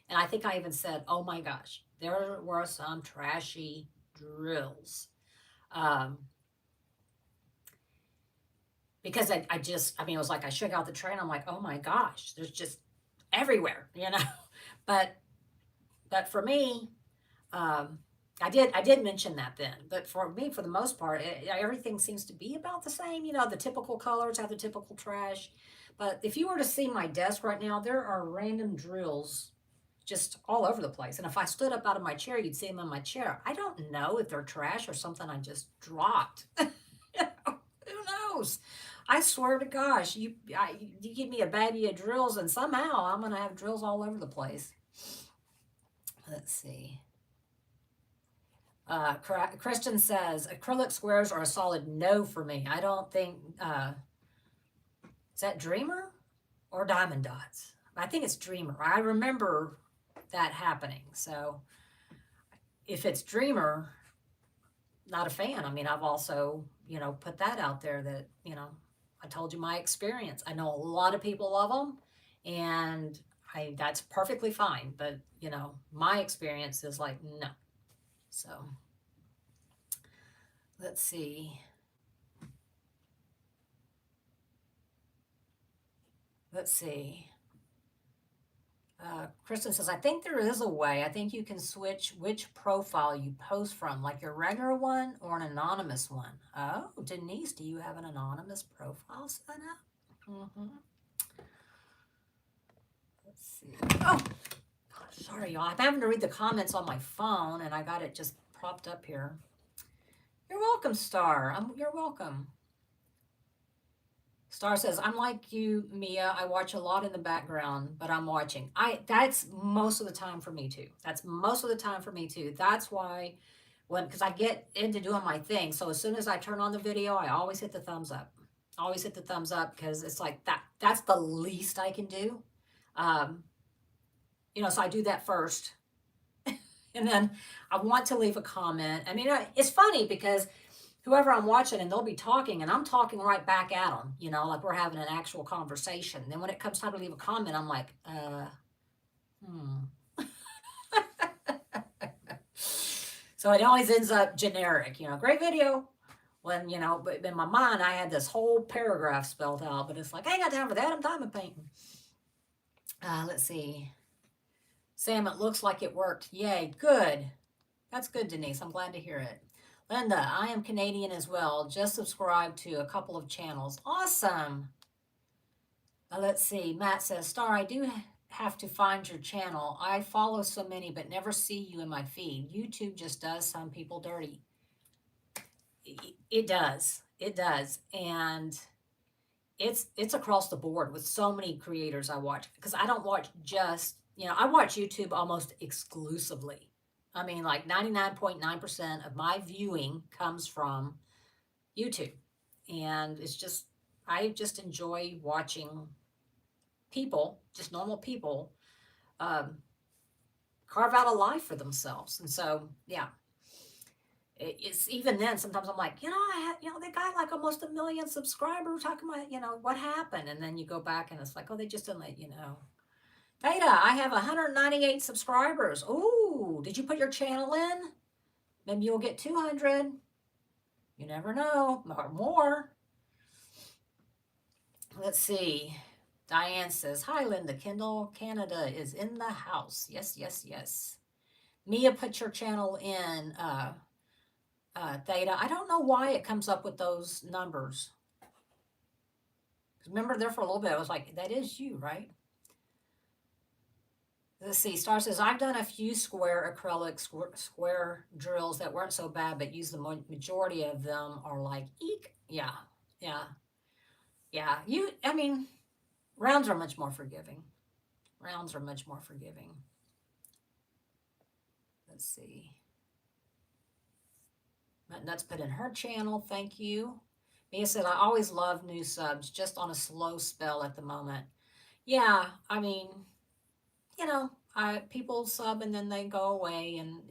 Speaker 1: And I think I even said, oh my gosh, there were some trashy drills. because I mean, it was like I shook out the tray and I'm like, oh my gosh, there's just everywhere, you know. But for me, um, I did mention that then, but for me, for the most part, everything seems to be about the same. You know, the typical colors have the typical trash. But if you were to see my desk right now, there are random drills just all over the place. And if I stood up out of my chair, you'd see them in my chair. I don't know if they're trash or something I just dropped. You know, who knows? I swear to gosh, you give me a baggie of drills, and somehow I'm gonna have drills all over the place. Let's see. Christian says acrylic squares are a solid no for me. I don't think. Is that Dreamer or Diamond Dots? I think it's Dreamer. I remember that happening. So if it's Dreamer, not a fan. I mean, I've also, put that out there that, I told you my experience. I know a lot of people love them, and that's perfectly fine. But, my experience is like, no. So let's see. Let's see. Kristen says, I think there is a way. I think you can switch which profile you post from, like your regular one or an anonymous one. Oh, Denise, do you have an anonymous profile set up? Mm-hmm. Let's see. Oh, sorry, y'all. I'm having to read the comments on my phone, and I got it just propped up here. You're welcome, Star. You're welcome. Star says, I'm like you, Mia. I watch a lot in the background, but I'm watching. That's most of the time for me too. That's most of the time for me too. That's why because I get into doing my thing. So as soon as I turn on the video, I always hit the thumbs up. Always hit the thumbs up because it's like that's the least I can do. So I do that first. And then I want to leave a comment. I mean, it's funny because whoever I'm watching, and they'll be talking, and I'm talking right back at them, like we're having an actual conversation. Then when it comes time to leave a comment, I'm like, So it always ends up generic, great video. When, but in my mind, I had this whole paragraph spelled out, but it's like, I ain't got time for that. I'm diamond painting. Let's see. Sam, it looks like it worked. Yay, good. That's good, Denise. I'm glad to hear it. Linda, I am Canadian as well. Just subscribed to a couple of channels. Awesome. Let's see. Matt says, Star, I do have to find your channel. I follow so many, but never see you in my feed. YouTube just does some people dirty. It does. It does. And it's across the board with so many creators I watch, because I don't watch just, I watch YouTube almost exclusively. I mean, like 99.9% of my viewing comes from YouTube. And I just enjoy watching people, just normal people, carve out a life for themselves. And so, yeah, it's even then, sometimes I'm like, they got like almost 1 million subscribers. How come what happened? And then you go back and it's like, oh, they just didn't let you know. Theta, I have 198 subscribers. Ooh, did you put your channel in? Maybe you'll get 200. You never know, or more. Let's see. Diane says, hi, Linda. Kendall, Canada is in the house. Yes, yes, yes. Mia, put your channel in, Theta. I don't know why it comes up with those numbers. Remember there for a little bit, I was like, that is you, right? Let's see. Star says, I've done a few square acrylic square drills that weren't so bad, but use the majority of them are like, eek. Yeah, yeah, yeah. I mean, rounds are much more forgiving. Rounds are much more forgiving. Let's see. That's put in her channel. Thank you. Mia said, I always love new subs, just on a slow spell at the moment. Yeah, I mean, people sub and then they go away, and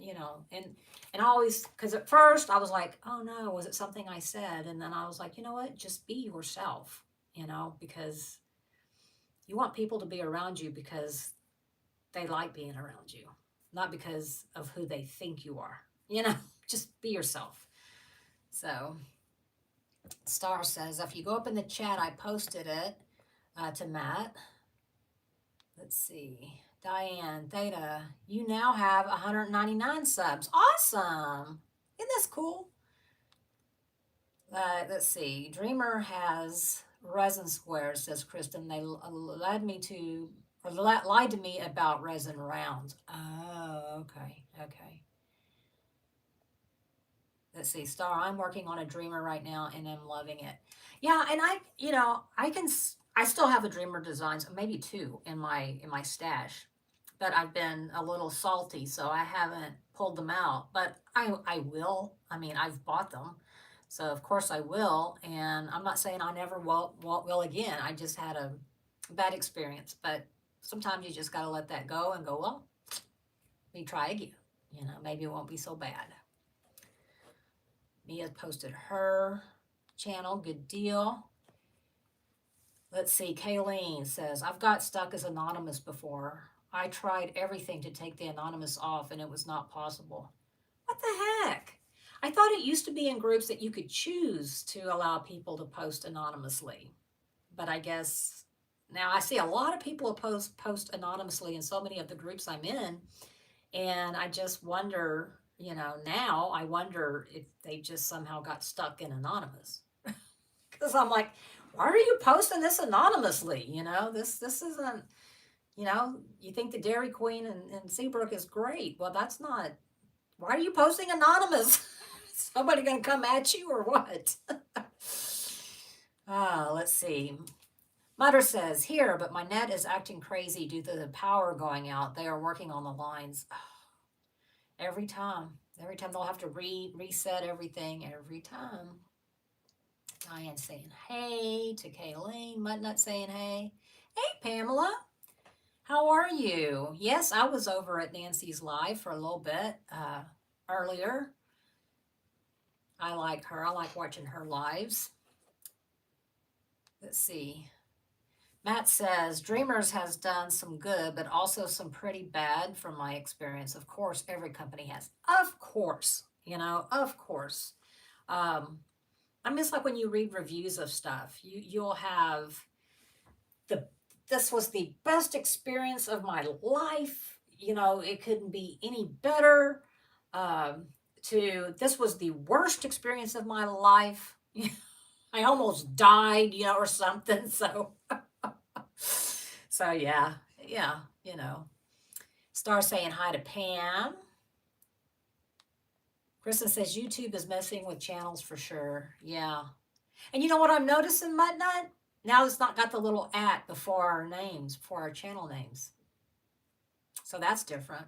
Speaker 1: and I always, because at first I was like, oh no, was it something I said? And then I was like, you know what, just be yourself, because you want people to be around you because they like being around you, not because of who they think you are. Just be yourself. So Star says, if you go up in the chat, I posted it to Matt. Let's see. Diane, Theta, you now have 199 subs. Awesome. Isn't this cool? Let's see. Dreamer has resin squares, says Kristen. They led me to, or lied to me about resin rounds. Oh, okay. Okay. Let's see. Star, I'm working on a Dreamer right now and I'm loving it. Yeah, and I still have a Dreamer designs, maybe two in my stash, but I've been a little salty, so I haven't pulled them out. But I will. I mean, I've bought them, so of course I will. And I'm not saying I never will again. I just had a bad experience, but sometimes you just got to let that go and go, well, let me try again. Maybe it won't be so bad. Mia posted her channel. Good deal. Let's see. Kayleen says, I've got stuck as anonymous before. I tried everything to take the anonymous off and it was not possible. What the heck? I thought it used to be in groups that you could choose to allow people to post anonymously. But I guess now I see a lot of people post anonymously in so many of the groups I'm in. And I just wonder, now I wonder if they just somehow got stuck in anonymous. Because I'm like, why are you posting this anonymously? This isn't, you think the Dairy Queen and Seabrook is great. Well, that's not, why are you posting anonymous? Somebody gonna come at you or what? Let's see. Mutter says, here, but my net is acting crazy due to the power going out. They are working on the lines. Every time they'll have to reset everything every time. Diane saying hey to Kayleen. Muttnut saying hey. Hey, Pamela. How are you? Yes, I was over at Nancy's live for a little bit earlier. I like her. I like watching her lives. Let's see. Matt says, Dreamers has done some good, but also some pretty bad from my experience. Of course, every company has. Of course, of course. I mean, it's like when you read reviews of stuff, you'll have this was the best experience of my life. It couldn't be any better. To this was the worst experience of my life. I almost died, or something. So, so yeah. Star saying hi to Pam. Kristen says YouTube is messing with channels for sure. Yeah. And you know what I'm noticing, Muttnut? Now it's not got the little @ before our names, before our channel names. So that's different.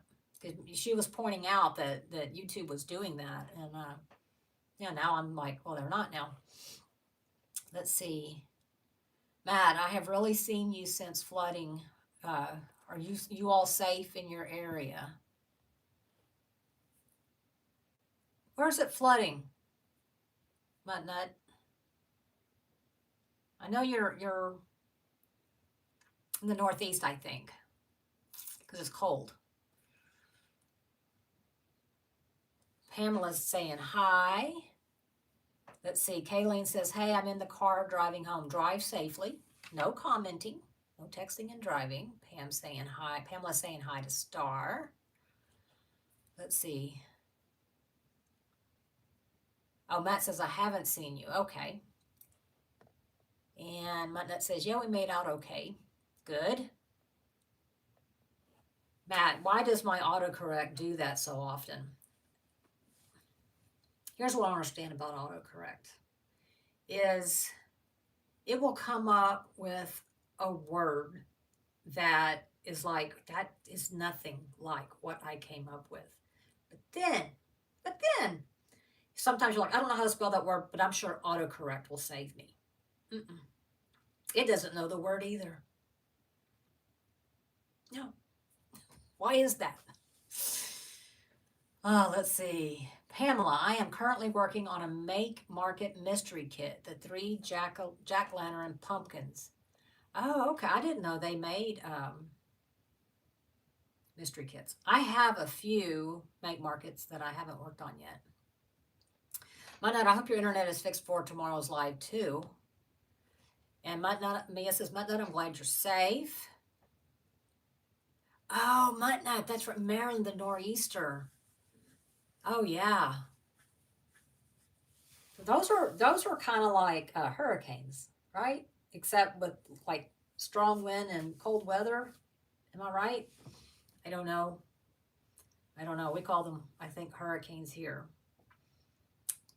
Speaker 1: She was pointing out that YouTube was doing that. And now I'm like, well, they're not now. Let's see. Matt, I have really seen you since flooding. Are you all safe in your area? Where's it flooding? Muttnut. I know you're in the Northeast, I think, because it's cold. Pamela's saying hi. Let's see. Kayleen says, hey, I'm in the car driving home. Drive safely. No commenting. No texting and driving. Pam's saying hi. Pamela's saying hi to Star. Let's see. Oh, Matt says, I haven't seen you. Okay. And Muttnut says, yeah, we made out okay. Good. Matt, why does my autocorrect do that so often? Here's what I understand about autocorrect is it will come up with a word that is like, that is nothing like what I came up with. But then, sometimes you're like, I don't know how to spell that word, but I'm sure autocorrect will save me. It doesn't know the word either. No. Why is that? Let's see. Pamela, I am currently working on a Make Market mystery kit, the 3 jack-o'-lantern pumpkins. Oh, okay. I didn't know they made mystery kits. I have a few Make Markets that I haven't worked on yet. My nut, I hope your internet is fixed for tomorrow's live too. And Mia says, Mutt Nut, I'm glad you're safe. Oh, Mutt Nut, that's right, Maryland, the nor'easter. Oh yeah, those are kind of like hurricanes, right? Except with like strong wind and cold weather. Am I right? I don't know. I don't know. We call them, I think, hurricanes here.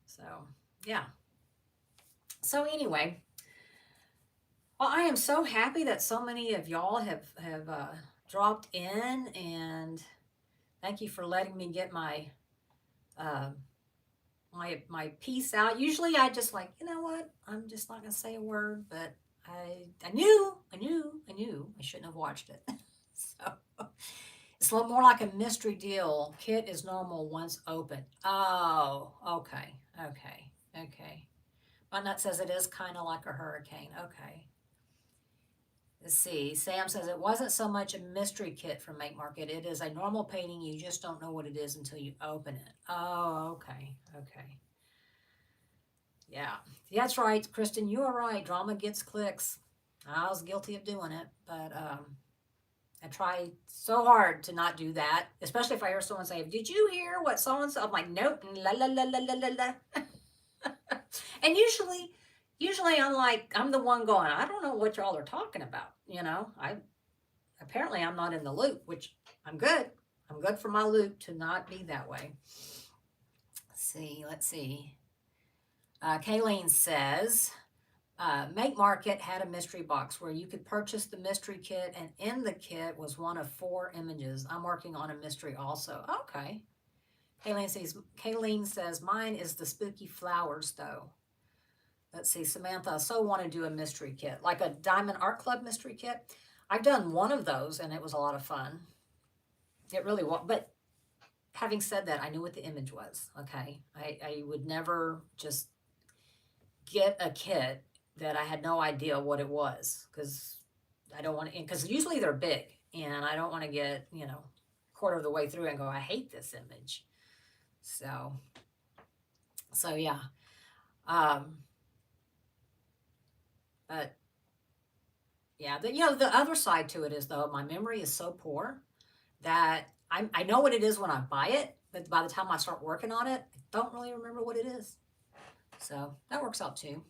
Speaker 1: So yeah. So anyway, well, I am so happy that so many of y'all have dropped in, and thank you for letting me get uh, my piece out. Usually, I just like, you know what? I'm just not gonna say a word, but I knew I shouldn't have watched it. So it's a little more like a mystery deal. Kit is normal once open. Oh, okay, okay, okay. My nut says it is kind of like a hurricane. Okay. Let's see. Sam says it wasn't so much a mystery kit from Make Market. It is a normal painting. You just don't know what it is until you open it. Oh, okay. Okay. Yeah. That's right, Kristen. You are right. Drama gets clicks. I was guilty of doing it, but I try so hard to not do that, especially if I hear someone say, "Did you hear what so and so?" I'm like, "Nope." La la la la la la la. And usually I'm the one going, I don't know what y'all are talking about. I apparently I'm not in the loop, which I'm good. I'm good for my loop to not be that way. Let's see. Kayleen says, Make Market had a mystery box where you could purchase the mystery kit, and in the kit was one of 4 images. I'm working on a mystery also. Okay. Kayleen says, mine is the spooky flowers, though. Let's see, Samantha, I so want to do a mystery kit, like a Diamond Art Club mystery kit. I've done one of those, and it was a lot of fun. It really was. But having said that, I knew what the image was. Okay. I would never just get a kit that I had no idea what it was, because I don't want to, because usually they're big, and I don't want to get, quarter of the way through and go, I hate this image. So yeah. Um, but yeah, the other side to it is, though, my memory is so poor that I know what it is when I buy it, but by the time I start working on it, I don't really remember what it is. So that works out too.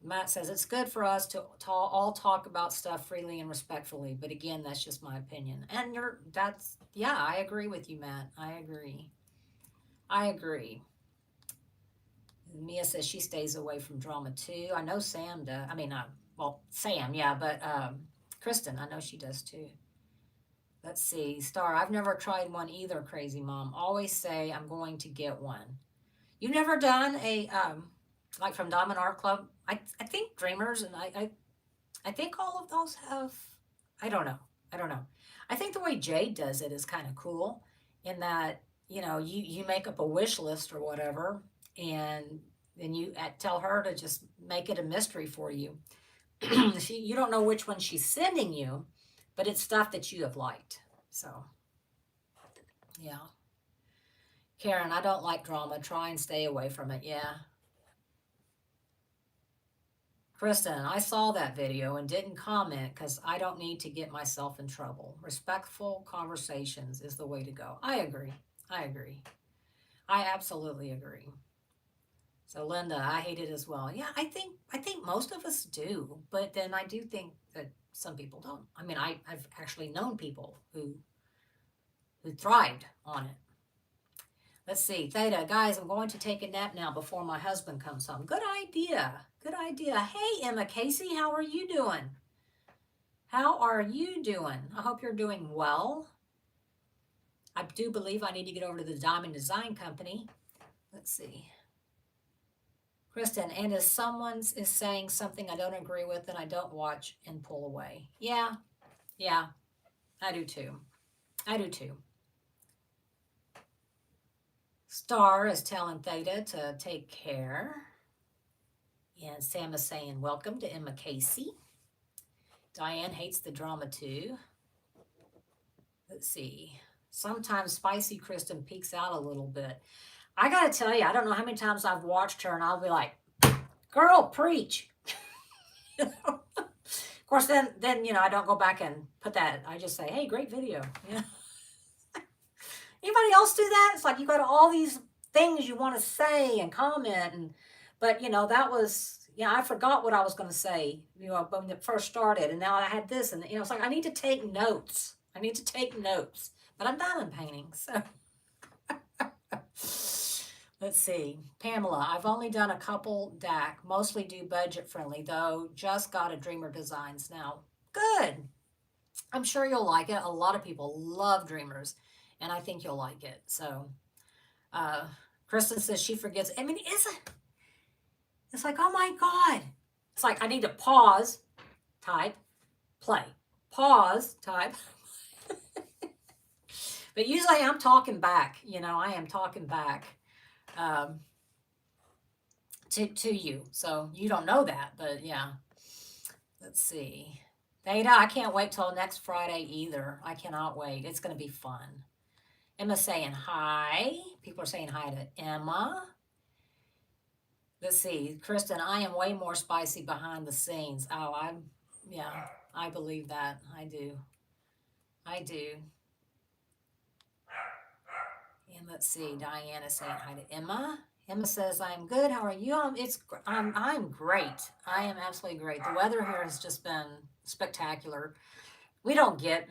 Speaker 1: Matt says it's good for us to all talk about stuff freely and respectfully, but again, that's just my opinion. And yeah, I agree with you, Matt. I agree. I agree. Mia says she stays away from drama too. I know Sam does. I mean, well, Sam, yeah, but Kristen, I know she does too. Let's see. Star, I've never tried one either, crazy mom. Always say I'm going to get one. You've never done a like from Diamond Art Club? I think Dreamers, and I think all of those have. I don't know. I don't know. I think the way Jade does it is kind of cool, in that you make up a wish list or whatever, and then you tell her to just make it a mystery for you. You don't know which one she's sending you, but it's stuff that you have liked. So yeah. Karen, I don't like drama. Try and stay away from it. Yeah. Kristen, I saw that video and didn't comment because I don't need to get myself in trouble. Respectful conversations is the way to go. I agree. I agree. I absolutely agree. So Linda, I hate it as well. Yeah, I think most of us do, but then I do think that some people don't. I mean, I've actually known people who thrived on it. Let's see. Theta, guys, I'm going to take a nap now before my husband comes home. Good idea. Good idea. Hey, Emma Casey, how are you doing? How are you doing? I hope you're doing well. I do believe I need to get over to the Diamond Design Company. Let's see. Kristen, and if someone is saying something I don't agree with, then I don't watch and pull away. Yeah, I do too. I do too. Star is telling Theta to take care. And Sam is saying, welcome to Emma Casey. Diane hates the drama too. Let's see. Sometimes Spicy Kristen peeks out a little bit. I gotta tell you, I don't know how many times I've watched her and I'll be like, girl, preach. Of course, then I don't go back and put that. I just say, hey, great video. Yeah. Anybody else do that? It's like you got all these things you want to say and comment, but that was I forgot what I was going to say. When it first started, and now I had this, and it's like I need to take notes. I need to take notes, but I'm diamond painting, so. Let's see. Pamela, I've only done a couple DAC, mostly do budget friendly, though just got a Dreamer Designs now. Good. I'm sure you'll like it. A lot of people love Dreamers, and I think you'll like it. So, Kristen says she forgets. I mean, it's like, oh my God. It's like I need to pause, type, play. Pause, type. But usually I'm talking back. I am talking back. To you. So you don't know that, but yeah. Let's see. Theta, I can't wait till next Friday either. I cannot wait. It's going to be fun. Emma's saying hi. People are saying hi to Emma. Let's see. Kristen, I am way more spicy behind the scenes. Oh, yeah, I believe that. I do. And let's see. Diana saying hi to Emma. Emma says, I'm good. How are you? I'm great. I am absolutely great. The weather here has just been spectacular. We don't get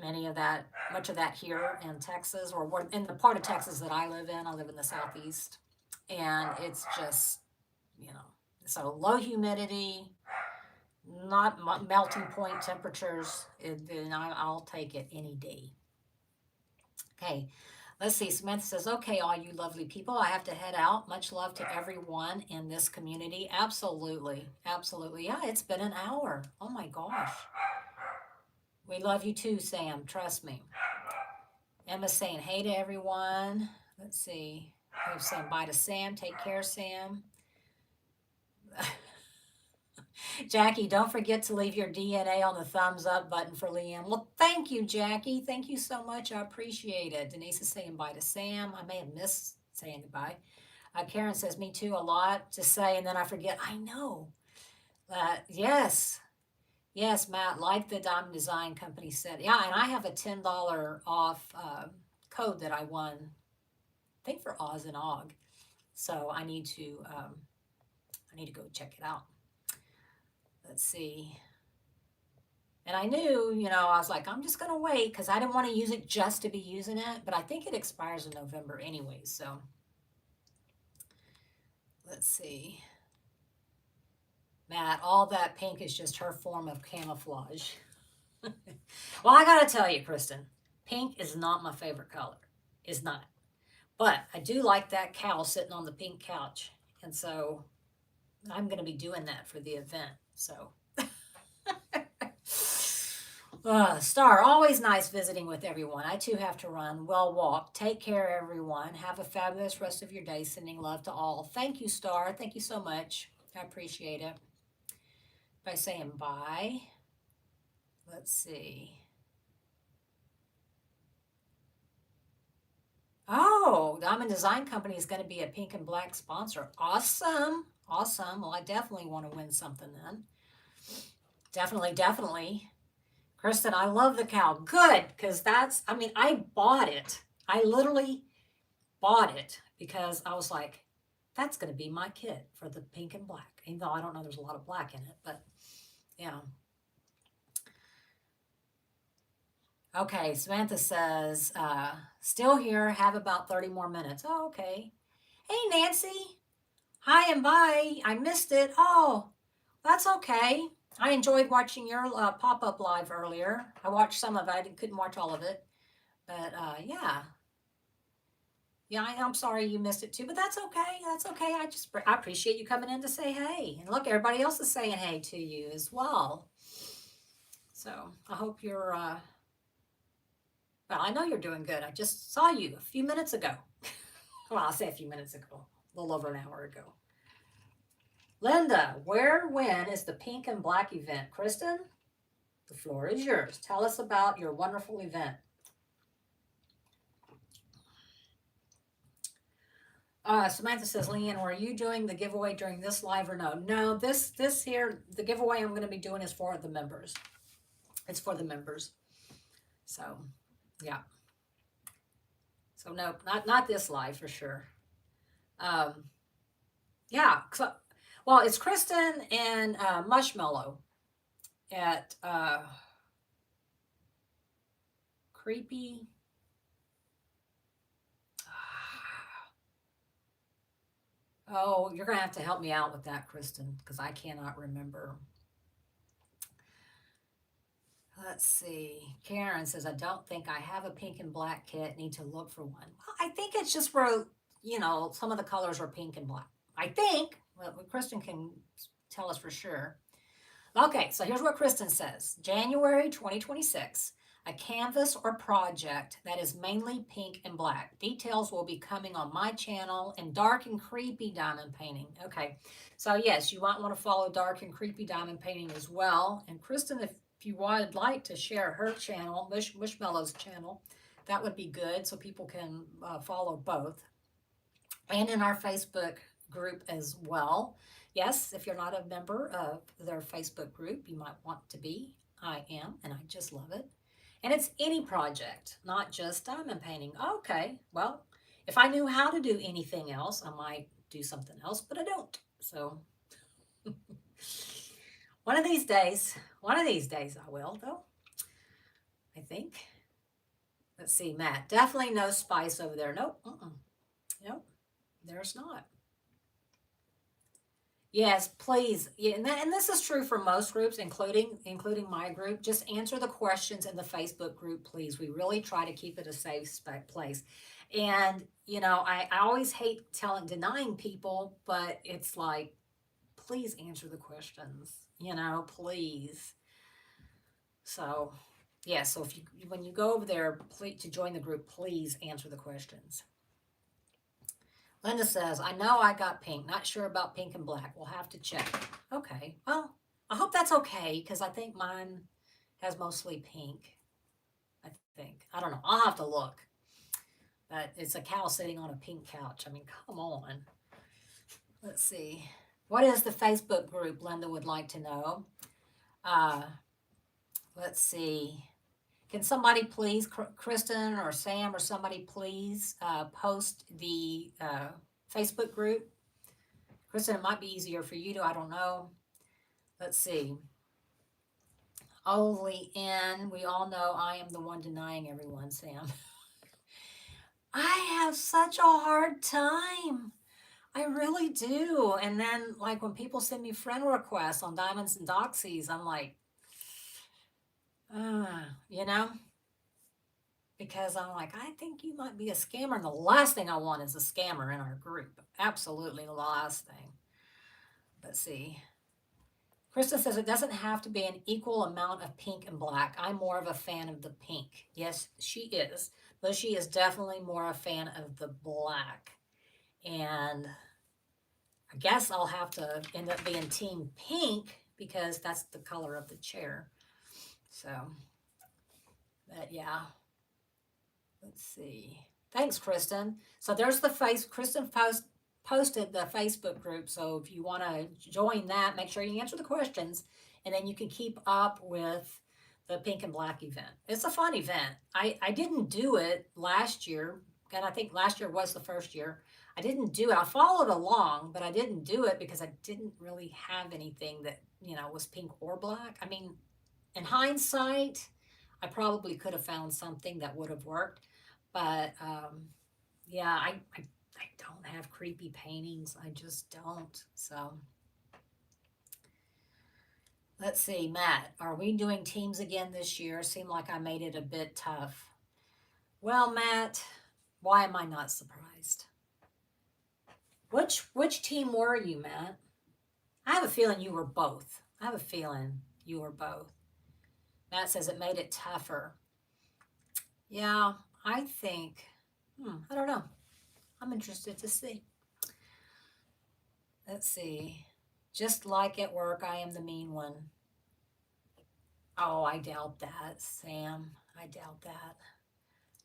Speaker 1: much of that here in Texas, or in the part of Texas that I live in. I live in the southeast, and it's just, so low humidity, not melting point temperatures. Then I'll take it any day. Okay. Let's see. Samantha says, okay, all you lovely people, I have to head out. Much love to everyone in this community. Absolutely. Absolutely. Yeah, it's been an hour. Oh my gosh. We love you too, Sam. Trust me. Emma's saying hey to everyone. Let's see. We're saying bye to Sam. Take care, Sam. Jackie, don't forget to leave your DNA on the thumbs up button for Liam. Well, thank you, Jackie. Thank you so much. I appreciate it. Denise is saying bye to Sam. I may have missed saying goodbye. Karen says, me too, a lot to say, and then I forget. I know. Yes. Yes, Matt, like the Diamond Design Company said. Yeah, and I have a $10 off code that I won, I think for Oz and Og. So I need to go check it out. Let's see. And I knew, I was like, I'm just going to wait because I didn't want to use it just to be using it. But I think it expires in November anyway. So let's see. Matt, all that pink is just her form of camouflage. Well, I got to tell you, Kristen, pink is not my favorite color. It's not. But I do like that cow sitting on the pink couch. And so I'm going to be doing that for the event. So, Star, always nice visiting with everyone. I too have to run. Well walk. Take care, everyone. Have a fabulous rest of your day. Sending love to all. Thank you, Star. Thank you so much. I appreciate it. By saying bye. Let's see. Oh, Diamond Design Company is going to be a pink and black sponsor. Awesome. Awesome. Well, I definitely want to win something then. Definitely. Kristen, I love the cow. Good, because I bought it. I literally bought it because I was like, that's going to be my kit for the pink and black. Even though I don't know there's a lot of black in it, but yeah. Okay, Samantha says, still here, have about 30 more minutes. Oh, okay. Hey, Nancy. Hi and bye. I missed it. Oh, that's okay. I enjoyed watching your pop-up live earlier. I watched some of it. I couldn't watch all of it. But yeah. Yeah, I'm sorry you missed it too, but that's okay. That's okay. I appreciate you coming in to say hey. And look, everybody else is saying hey to you as well. So I hope you're, well, I know you're doing good. I just saw you a few minutes ago. Well, I'll say a few minutes ago, a little over an hour ago. Linda, when is the pink and black event? Kristen, the floor is yours. Tell us about your wonderful event. Samantha says, Leanne, were you doing the giveaway during this live or no? No, this here, the giveaway I'm going to be doing is for the members. It's for the members. So, yeah. So no, not this live for sure. Um, yeah. So, well, it's Kristen and Mushmallow at Creepy. Oh, you're gonna have to help me out with that, Kristen, because I cannot remember. Let's see. Karen says, I don't think I have a pink and black kit. Need to look for one. Well, I think it's just where, some of the colors are pink and black. I think. Well, Kristen can tell us for sure. Okay, so here's what Kristen says. January 2026, a canvas or project that is mainly pink and black. Details will be coming on my channel and dark and creepy diamond painting. Okay, so yes, you might want to follow dark and creepy diamond painting as well. And Kristen, if you would like to share her channel, Mushmallow's channel, that would be good so people can follow both. And in our Facebook group as well. Yes, if you're not a member of their Facebook group, you might want to be. I am, and I just love it. And it's any project, not just diamond painting. Okay, well, if I knew how to do anything else, I might do something else, but I don't. So one of these days I will, though. I think. Let's see, Matt. Definitely no spice over there. Nope. Nope. There's not. Yes, please. Yeah, and this is true for most groups, including my group. Just answer the questions in the Facebook group, please. We really try to keep it a safe place. And I always hate denying people, but it's like, please answer the questions. Please. So, yeah. So if you when you go over there, please, to join the group, please answer the questions. Linda says, I know I got pink. Not sure about pink and black. We'll have to check. Okay. Well, I hope that's okay because I think mine has mostly pink. I think. I don't know. I'll have to look. But it's a cow sitting on a pink couch. I mean, come on. Let's see. What is the Facebook group? Linda would like to know. Uh, let's see. Can somebody please, Kristen or Sam or somebody please post the Facebook group? Kristen, it might be easier for you to, I don't know. Let's see. Only in, we all know I am the one denying everyone, Sam. I have such a hard time. I really do. And then, like, when people send me friend requests on Diamonds and Doxies, I'm like, you know? Because I'm like, I think you might be a scammer. And the last thing I want is a scammer in our group. Absolutely the last thing. Let's see. Krista says it doesn't have to be an equal amount of pink and black. I'm more of a fan of the pink. Yes, she is. But she is definitely more a fan of the black. And I guess I'll have to end up being team pink because that's the color of the chair. So, but yeah. Let's see. Thanks, Kristen. So there's the Kristen posted the Facebook group. So if you want to join that, make sure you answer the questions, and then you can keep up with the pink and black event. It's a fun event. I didn't do it last year, and I think last year was the first year. I didn't do it. I followed along, but I didn't do it because I didn't really have anything that was pink or black. I mean, in hindsight, I probably could have found something that would have worked. But yeah, I don't have creepy paintings. I just don't. So let's see, Matt, are we doing teams again this year? Seemed like I made it a bit tough. Well, Matt, why am I not surprised? Which team were you, Matt? I have a feeling you were both. I have a feeling you were both. Matt says it made it tougher. Yeah, I think, I don't know. I'm interested to see. Let's see. Just like at work, I am the mean one. Oh, I doubt that, Sam. I doubt that.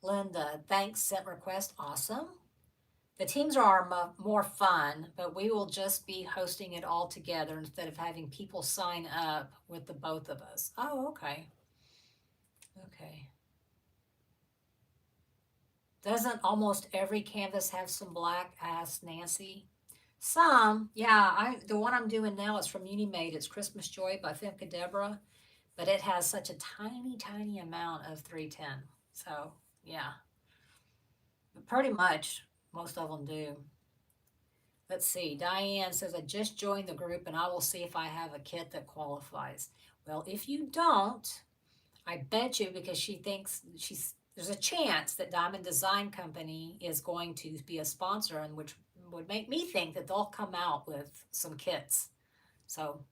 Speaker 1: Linda, thanks, sent request. Awesome. The teams are more fun, but we will just be hosting it all together instead of having people sign up with the both of us. Oh, okay. Okay. Doesn't almost every canvas have some black? Asked Nancy. Some, yeah. The one I'm doing now is from Unimade. It's Christmas Joy by Femke Deborah, but it has such a tiny, tiny amount of 310. So yeah, but pretty much most of them do. Let's see. Diane says, I just joined the group and I will see if I have a kit that qualifies. Well, if you don't, I bet you because she thinks there's a chance that Diamond Design Company is going to be a sponsor, and which would make me think that they'll come out with some kits. So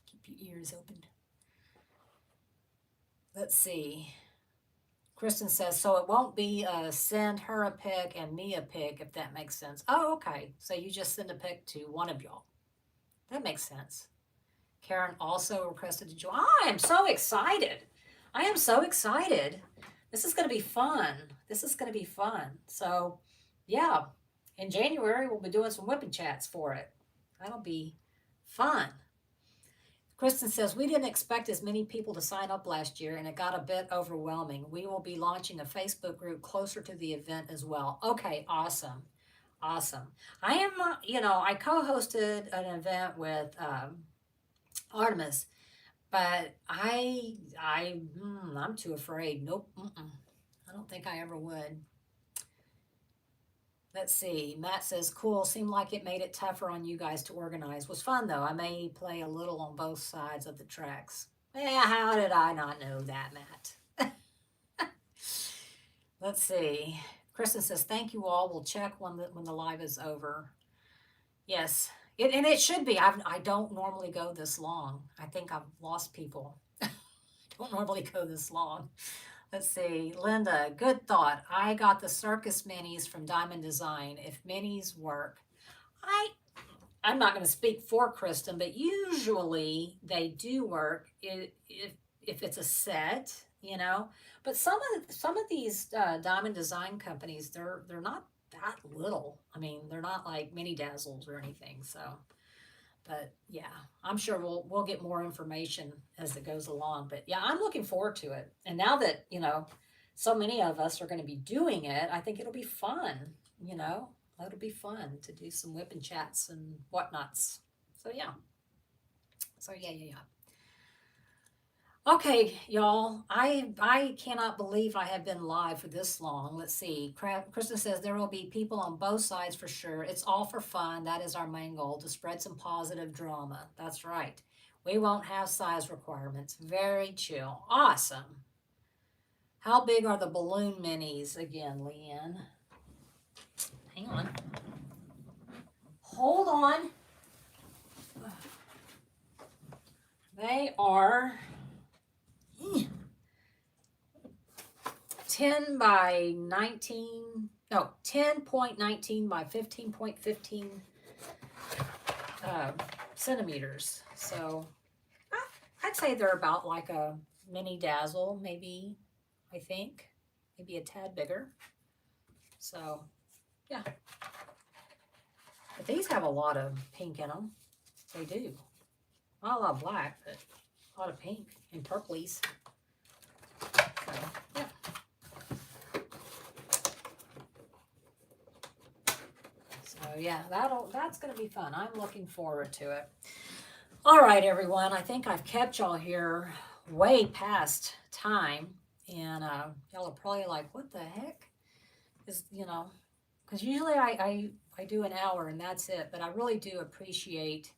Speaker 1: keep your ears open. Let's see. Kristen says, so it won't be send her a pic and me a pic, if that makes sense. Oh, okay. So you just send a pic to one of y'all. That makes sense. Karen also requested to join. I am so excited. I am so excited. This is going to be fun. This is going to be fun. So, yeah, in January, we'll be doing some whipping chats for it. That'll be fun. Kristen says, we didn't expect as many people to sign up last year, and it got a bit overwhelming. We will be launching a Facebook group closer to the event as well. Okay, awesome. Awesome. I am, I co-hosted an event with Artemis, but I'm too afraid. Nope. I don't think I ever would. Let's see. Matt says, cool. Seemed like it made it tougher on you guys to organize. Was fun, though. I may play a little on both sides of the tracks. Yeah, how did I not know that, Matt? Let's see. Kristen says, thank you all. We'll check when the live is over. Yes. And it should be. I don't normally go this long. I think I've lost people. I don't normally go this long. Let's see. Linda, good thought. I got the circus minis from Diamond Design. If minis work, I'm not going to speak for Kristen, but usually they do work if it's a set, But some of these Diamond Design companies, they're not that little. I mean, they're not like mini dazzles or anything. So, but yeah, I'm sure we'll get more information as it goes along. But yeah, I'm looking forward to it. And now that so many of us are going to be doing it, I think it'll be fun. It'll be fun to do some whip and chats and whatnots. So yeah. Yeah. Okay, y'all. I cannot believe I have been live for this long. Let's see. Kristen says there will be people on both sides for sure. It's all for fun. That is our main goal, to spread some positive drama. That's right. We won't have size requirements. Very chill. Awesome. How big are the balloon minis again, Leanne? Hang on. Hold on. They are 10 by 19, no, 10.19 by 15.15 centimeters. So I'd say they're about like a mini dazzle, maybe, I think. Maybe a tad bigger. So, yeah. But these have a lot of pink in them. They do. Not a lot of black, but a lot of pink and purplies. So, yeah. So, yeah, that's going to be fun. I'm looking forward to it. All right, everyone. I think I've kept y'all here way past time. And y'all are probably like, what the heck? Because usually I do an hour and that's it. But I really do appreciate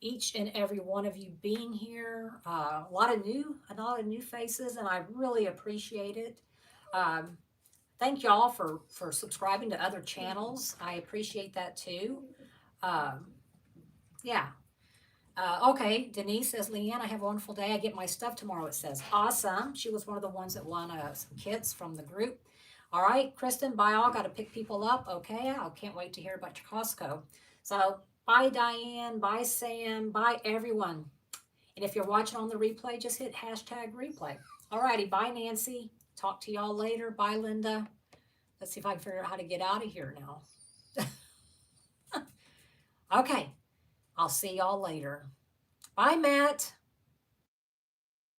Speaker 1: each and every one of you being here. A lot of new faces, and I really appreciate it. Thank y'all for subscribing to other channels. I appreciate that too. Yeah. Okay, Denise says, Leanne, I have a wonderful day. I get my stuff tomorrow, it says. Awesome. She was one of the ones that won some kits from the group. All right, Kristen, bye all. Got to pick people up. Okay, I can't wait to hear about your Costco. So, bye, Diane. Bye, Sam. Bye, everyone. And if you're watching on the replay, just hit #replay. All righty, bye, Nancy. Talk to y'all later. Bye, Linda. Let's see if I can figure out how to get out of here now. Okay, I'll see y'all later. Bye, Matt.